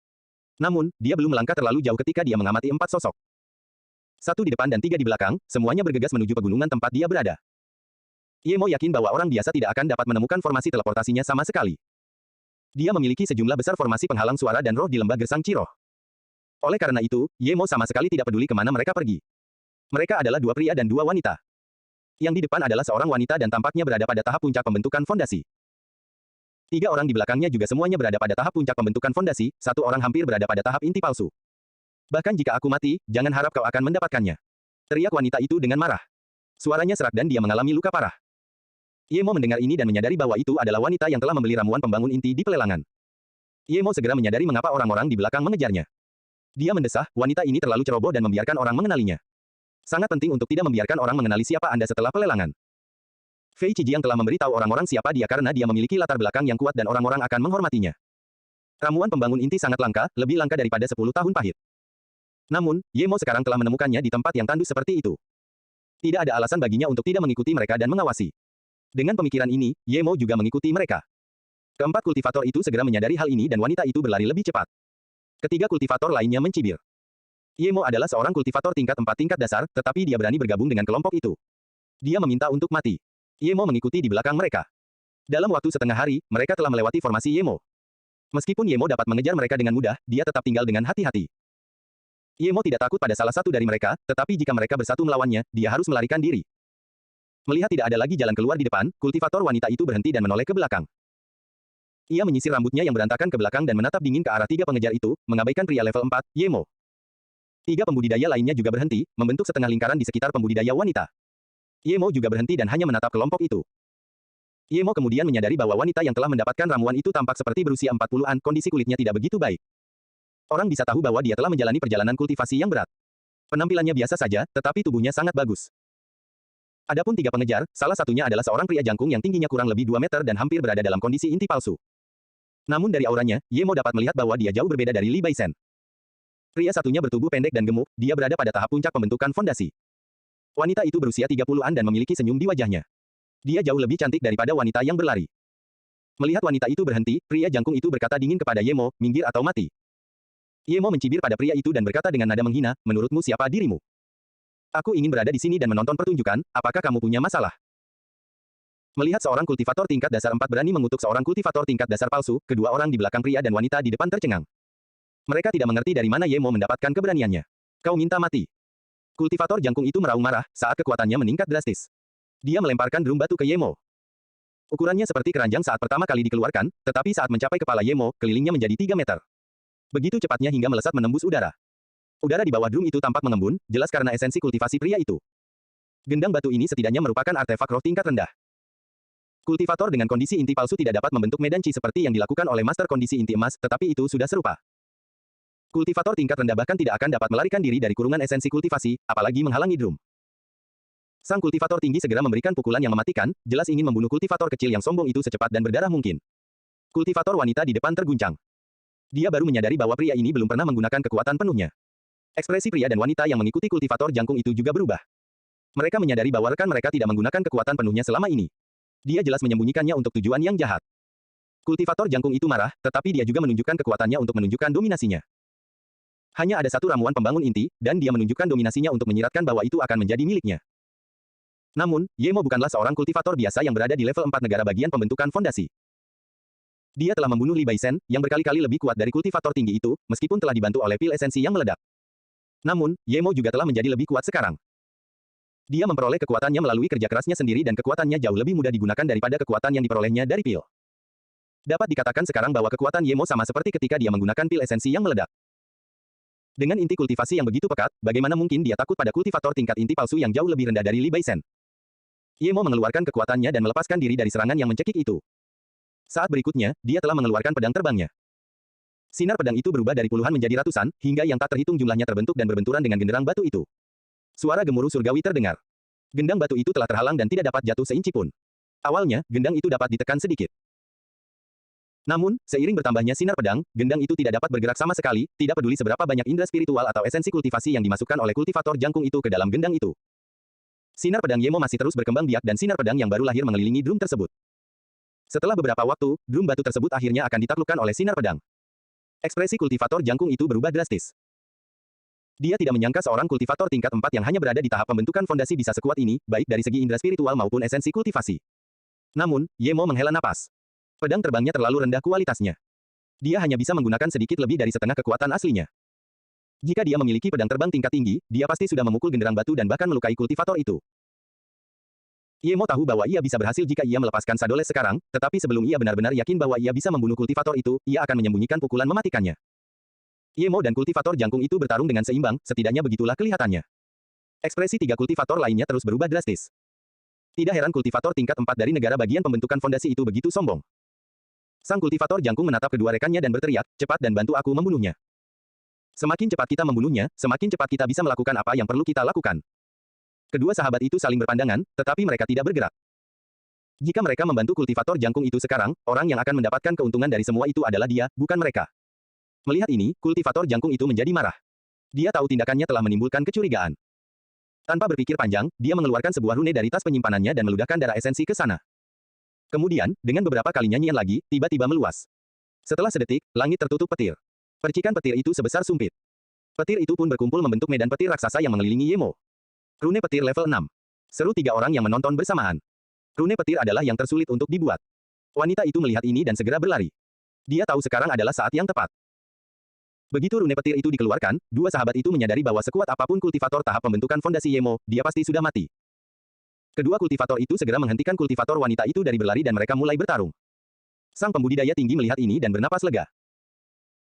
Namun, dia belum melangkah terlalu jauh ketika dia mengamati 4 sosok. 1 di depan dan 3 di belakang, semuanya bergegas menuju pegunungan tempat dia berada. Ye Mo yakin bahwa orang biasa tidak akan dapat menemukan formasi teleportasinya sama sekali. Dia memiliki sejumlah besar formasi penghalang suara dan roh di lembah gersang Ciroh. Oleh karena itu, Ye Mo sama sekali tidak peduli kemana mereka pergi. Mereka adalah 2 pria dan 2 wanita. Yang di depan adalah seorang wanita dan tampaknya berada pada tahap puncak pembentukan fondasi. 3 orang di belakangnya juga semuanya berada pada tahap puncak pembentukan fondasi, 1 orang hampir berada pada tahap inti palsu. Bahkan jika aku mati, jangan harap kau akan mendapatkannya. Teriak wanita itu dengan marah. Suaranya serak dan dia mengalami luka parah. Ye Mo mendengar ini dan menyadari bahwa itu adalah wanita yang telah membeli ramuan pembangun inti di pelelangan. Ye Mo segera menyadari mengapa orang-orang di belakang mengejarnya. Dia mendesah, wanita ini terlalu ceroboh dan membiarkan orang mengenalinya. Sangat penting untuk tidak membiarkan orang mengenali siapa Anda setelah pelelangan. Fei Qijiang telah memberitahu orang-orang siapa dia karena dia memiliki latar belakang yang kuat dan orang-orang akan menghormatinya. Ramuan pembangun inti sangat langka, lebih langka daripada 10 tahun pahit. Namun, Ye Mo sekarang telah menemukannya di tempat yang tandus seperti itu. Tidak ada alasan baginya untuk tidak mengikuti mereka dan mengawasi. Dengan pemikiran ini, Ye Mo juga mengikuti mereka. Keempat kultivator itu segera menyadari hal ini dan wanita itu berlari lebih cepat. Ketiga kultivator lainnya mencibir. Ye Mo adalah seorang kultivator tingkat 4 tingkat dasar, tetapi dia berani bergabung dengan kelompok itu. Dia meminta untuk mati. Ye Mo mengikuti di belakang mereka. Dalam waktu setengah hari, mereka telah melewati formasi Ye Mo. Meskipun Ye Mo dapat mengejar mereka dengan mudah, dia tetap tinggal dengan hati-hati. Ye Mo tidak takut pada salah satu dari mereka, tetapi jika mereka bersatu melawannya, dia harus melarikan diri. Melihat tidak ada lagi jalan keluar di depan, kultivator wanita itu berhenti dan menoleh ke belakang. Ia menyisir rambutnya yang berantakan ke belakang dan menatap dingin ke arah tiga pengejar itu, mengabaikan pria level 4, Yemo. Tiga pembudidaya lainnya juga berhenti, membentuk setengah lingkaran di sekitar pembudidaya wanita. Yemo juga berhenti dan hanya menatap kelompok itu. Yemo kemudian menyadari bahwa wanita yang telah mendapatkan ramuan itu tampak seperti berusia 40-an, kondisi kulitnya tidak begitu baik. Orang bisa tahu bahwa dia telah menjalani perjalanan kultivasi yang berat. Penampilannya biasa saja, tetapi tubuhnya sangat bagus. Adapun tiga pengejar, salah satunya adalah seorang pria jangkung yang tingginya kurang lebih 2 meter dan hampir berada dalam kondisi inti palsu. Namun dari auranya, Yemo dapat melihat bahwa dia jauh berbeda dari Li Baisen. Pria satunya bertubuh pendek dan gemuk, dia berada pada tahap puncak pembentukan fondasi. Wanita itu berusia 30-an dan memiliki senyum di wajahnya. Dia jauh lebih cantik daripada wanita yang berlari. Melihat wanita itu berhenti, pria jangkung itu berkata dingin kepada Yemo, minggir atau mati. Yemo mencibir pada pria itu dan berkata dengan nada menghina, menurutmu siapa dirimu? Aku ingin berada di sini dan menonton pertunjukan, apakah kamu punya masalah? Melihat seorang kultivator tingkat dasar 4 berani mengutuk seorang kultivator tingkat dasar palsu, kedua orang di belakang pria dan wanita di depan tercengang. Mereka tidak mengerti dari mana Yemo mendapatkan keberaniannya. Kau minta mati. Kultivator jangkung itu meraung marah, saat kekuatannya meningkat drastis. Dia melemparkan drum batu ke Yemo. Ukurannya seperti keranjang saat pertama kali dikeluarkan, tetapi saat mencapai kepala Yemo, kelilingnya menjadi 3 meter. Begitu cepatnya hingga melesat menembus udara. Udara di bawah drum itu tampak mengembun, jelas karena esensi kultivasi pria itu. Gendang batu ini setidaknya merupakan artefak roh tingkat rendah. Kultivator dengan kondisi inti palsu tidak dapat membentuk medan chi seperti yang dilakukan oleh master kondisi inti emas, tetapi itu sudah serupa. Kultivator tingkat rendah bahkan tidak akan dapat melarikan diri dari kurungan esensi kultivasi, apalagi menghalangi drum. Sang kultivator tinggi segera memberikan pukulan yang mematikan, jelas ingin membunuh kultivator kecil yang sombong itu secepat dan berdarah mungkin. Kultivator wanita di depan terguncang. Dia baru menyadari bahwa pria ini belum pernah menggunakan kekuatan penuhnya. Ekspresi pria dan wanita yang mengikuti kultivator jangkung itu juga berubah. Mereka menyadari bahwa rekan mereka tidak menggunakan kekuatan penuhnya selama ini. Dia jelas menyembunyikannya untuk tujuan yang jahat. Kultivator jangkung itu marah, tetapi dia juga menunjukkan kekuatannya untuk menunjukkan dominasinya. Hanya ada satu ramuan pembangun inti, dan dia menunjukkan dominasinya untuk menyiratkan bahwa itu akan menjadi miliknya. Namun, Yemo bukanlah seorang kultivator biasa yang berada di level 4 negara bagian pembentukan fondasi. Dia telah membunuh Li Baisen, yang berkali-kali lebih kuat dari kultivator tinggi itu, meskipun telah dibantu oleh pil esensi yang meledak. Namun, Yemo juga telah menjadi lebih kuat sekarang. Dia memperoleh kekuatannya melalui kerja kerasnya sendiri dan kekuatannya jauh lebih mudah digunakan daripada kekuatan yang diperolehnya dari pil. Dapat dikatakan sekarang bahwa kekuatan Yemo sama seperti ketika dia menggunakan pil esensi yang meledak. Dengan inti kultivasi yang begitu pekat, bagaimana mungkin dia takut pada kultivator tingkat inti palsu yang jauh lebih rendah dari Li Baisen? Yemo mengeluarkan kekuatannya dan melepaskan diri dari serangan yang mencekik itu. Saat berikutnya, dia telah mengeluarkan pedang terbangnya. Sinar pedang itu berubah dari puluhan menjadi ratusan, hingga yang tak terhitung jumlahnya terbentuk dan berbenturan dengan genderang batu itu. Suara gemuruh surgawi terdengar. Gendang batu itu telah terhalang dan tidak dapat jatuh seinci pun. Awalnya, gendang itu dapat ditekan sedikit. Namun, seiring bertambahnya sinar pedang, gendang itu tidak dapat bergerak sama sekali, tidak peduli seberapa banyak indera spiritual atau esensi kultivasi yang dimasukkan oleh kultivator jangkung itu ke dalam gendang itu. Sinar pedang Yemo masih terus berkembang biak dan sinar pedang yang baru lahir mengelilingi drum tersebut. Setelah beberapa waktu, drum batu tersebut akhirnya akan ditaklukkan oleh sinar pedang. Ekspresi kultivator jangkung itu berubah drastis. Dia tidak menyangka seorang kultivator tingkat 4 yang hanya berada di tahap pembentukan fondasi bisa sekuat ini, baik dari segi indera spiritual maupun esensi kultivasi. Namun, Yemo menghela napas. Pedang terbangnya terlalu rendah kualitasnya. Dia hanya bisa menggunakan sedikit lebih dari setengah kekuatan aslinya. Jika dia memiliki pedang terbang tingkat tinggi, dia pasti sudah memukul genderang batu dan bahkan melukai kultivator itu. Yemo tahu bahwa ia bisa berhasil jika ia melepaskan Sadoles sekarang, tetapi sebelum ia benar-benar yakin bahwa ia bisa membunuh kultivator itu, ia akan menyembunyikan pukulan mematikannya. Yemo dan kultivator jangkung itu bertarung dengan seimbang, setidaknya begitulah kelihatannya. Ekspresi tiga kultivator lainnya terus berubah drastis. Tidak heran kultivator tingkat 4 dari negara bagian pembentukan fondasi itu begitu sombong. Sang kultivator jangkung menatap kedua rekannya dan berteriak, cepat dan bantu aku membunuhnya. Semakin cepat kita membunuhnya, semakin cepat kita bisa melakukan apa yang perlu kita lakukan. Kedua sahabat itu saling berpandangan, tetapi mereka tidak bergerak. Jika mereka membantu kultivator jangkung itu sekarang, orang yang akan mendapatkan keuntungan dari semua itu adalah dia, bukan mereka. Melihat ini, kultivator jangkung itu menjadi marah. Dia tahu tindakannya telah menimbulkan kecurigaan. Tanpa berpikir panjang, dia mengeluarkan sebuah rune dari tas penyimpanannya dan meludahkan darah esensi ke sana. Kemudian, dengan beberapa kali nyanyian lagi, tiba-tiba meluas. Setelah sedetik, langit tertutup petir. Percikan petir itu sebesar sumpit. Petir itu pun berkumpul membentuk medan petir raksasa yang mengelilingi Yemo. Rune petir level 6. Seru tiga orang yang menonton bersamaan. Rune petir adalah yang tersulit untuk dibuat. Wanita itu melihat ini dan segera berlari. Dia tahu sekarang adalah saat yang tepat. Begitu rune petir itu dikeluarkan, dua sahabat itu menyadari bahwa sekuat apapun kultivator tahap pembentukan fondasi Yemo, dia pasti sudah mati. Kedua kultivator itu segera menghentikan kultivator wanita itu dari berlari dan mereka mulai bertarung. Sang pembudidaya tinggi melihat ini dan bernapas lega.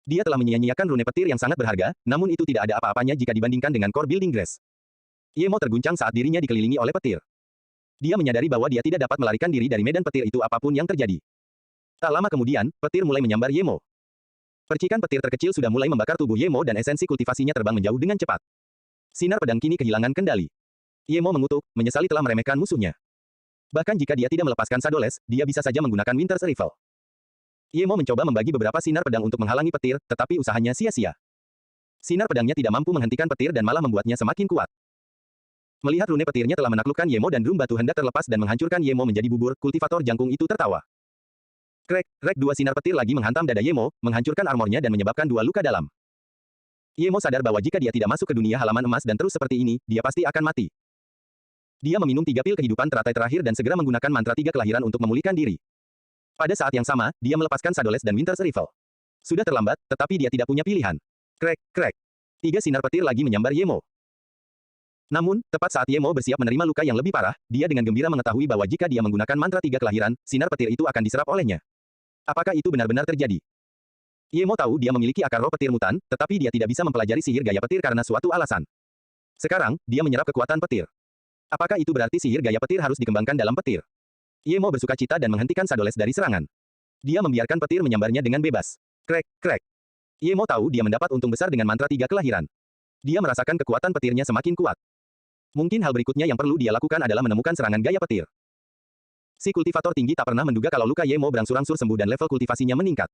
Dia telah menyia-nyiakan rune petir yang sangat berharga, namun itu tidak ada apa-apanya jika dibandingkan dengan core building grass. Ye Mo terguncang saat dirinya dikelilingi oleh petir. Dia menyadari bahwa dia tidak dapat melarikan diri dari medan petir itu apapun yang terjadi. Tak lama kemudian, petir mulai menyambar Ye Mo. Percikan petir terkecil sudah mulai membakar tubuh Ye Mo dan esensi kultivasinya terbang menjauh dengan cepat. Sinar pedang kini kehilangan kendali. Ye Mo mengutuk, menyesali telah meremehkan musuhnya. Bahkan jika dia tidak melepaskan Sadoles, dia bisa saja menggunakan Winter's Rifle. Ye Mo mencoba membagi beberapa sinar pedang untuk menghalangi petir, tetapi usahanya sia-sia. Sinar pedangnya tidak mampu menghentikan petir dan malah membuatnya semakin kuat. Melihat rune petirnya telah menaklukkan Ye Mo dan drum batu hendak terlepas dan menghancurkan Ye Mo menjadi bubur, kultivator jangkung itu tertawa. Krek, krek, dua sinar petir lagi menghantam dada Ye Mo, menghancurkan armornya dan menyebabkan dua luka dalam. Ye Mo sadar bahwa jika dia tidak masuk ke dunia halaman emas dan terus seperti ini, dia pasti akan mati. Dia meminum 3 pil kehidupan teratai terakhir dan segera menggunakan mantra 3 kelahiran untuk memulihkan diri. Pada saat yang sama, dia melepaskan Sadoles dan Winter's Rifle. Sudah terlambat, tetapi dia tidak punya pilihan. Krek, krek. 3 sinar petir lagi menyambar Ye Mo. Namun, tepat saat Ye Mo bersiap menerima luka yang lebih parah, dia dengan gembira mengetahui bahwa jika dia menggunakan mantra 3 kelahiran, sinar petir itu akan diserap olehnya. Apakah itu benar-benar terjadi? Ye Mo tahu dia memiliki akar roh petir mutan, tetapi dia tidak bisa mempelajari sihir gaya petir karena suatu alasan. Sekarang, dia menyerap kekuatan petir. Apakah itu berarti sihir gaya petir harus dikembangkan dalam petir? Ye Mo bersuka cita dan menghentikan Sadoles dari serangan. Dia membiarkan petir menyambarnya dengan bebas. Krek, krek. Ye Mo tahu dia mendapat untung besar dengan mantra 3 kelahiran. Dia merasakan kekuatan petirnya semakin kuat. Mungkin hal berikutnya yang perlu dia lakukan adalah menemukan serangan gaya petir. Si kultivator tinggi tak pernah menduga kalau luka Ye Mo berangsur-angsur sembuh dan level kultivasinya meningkat.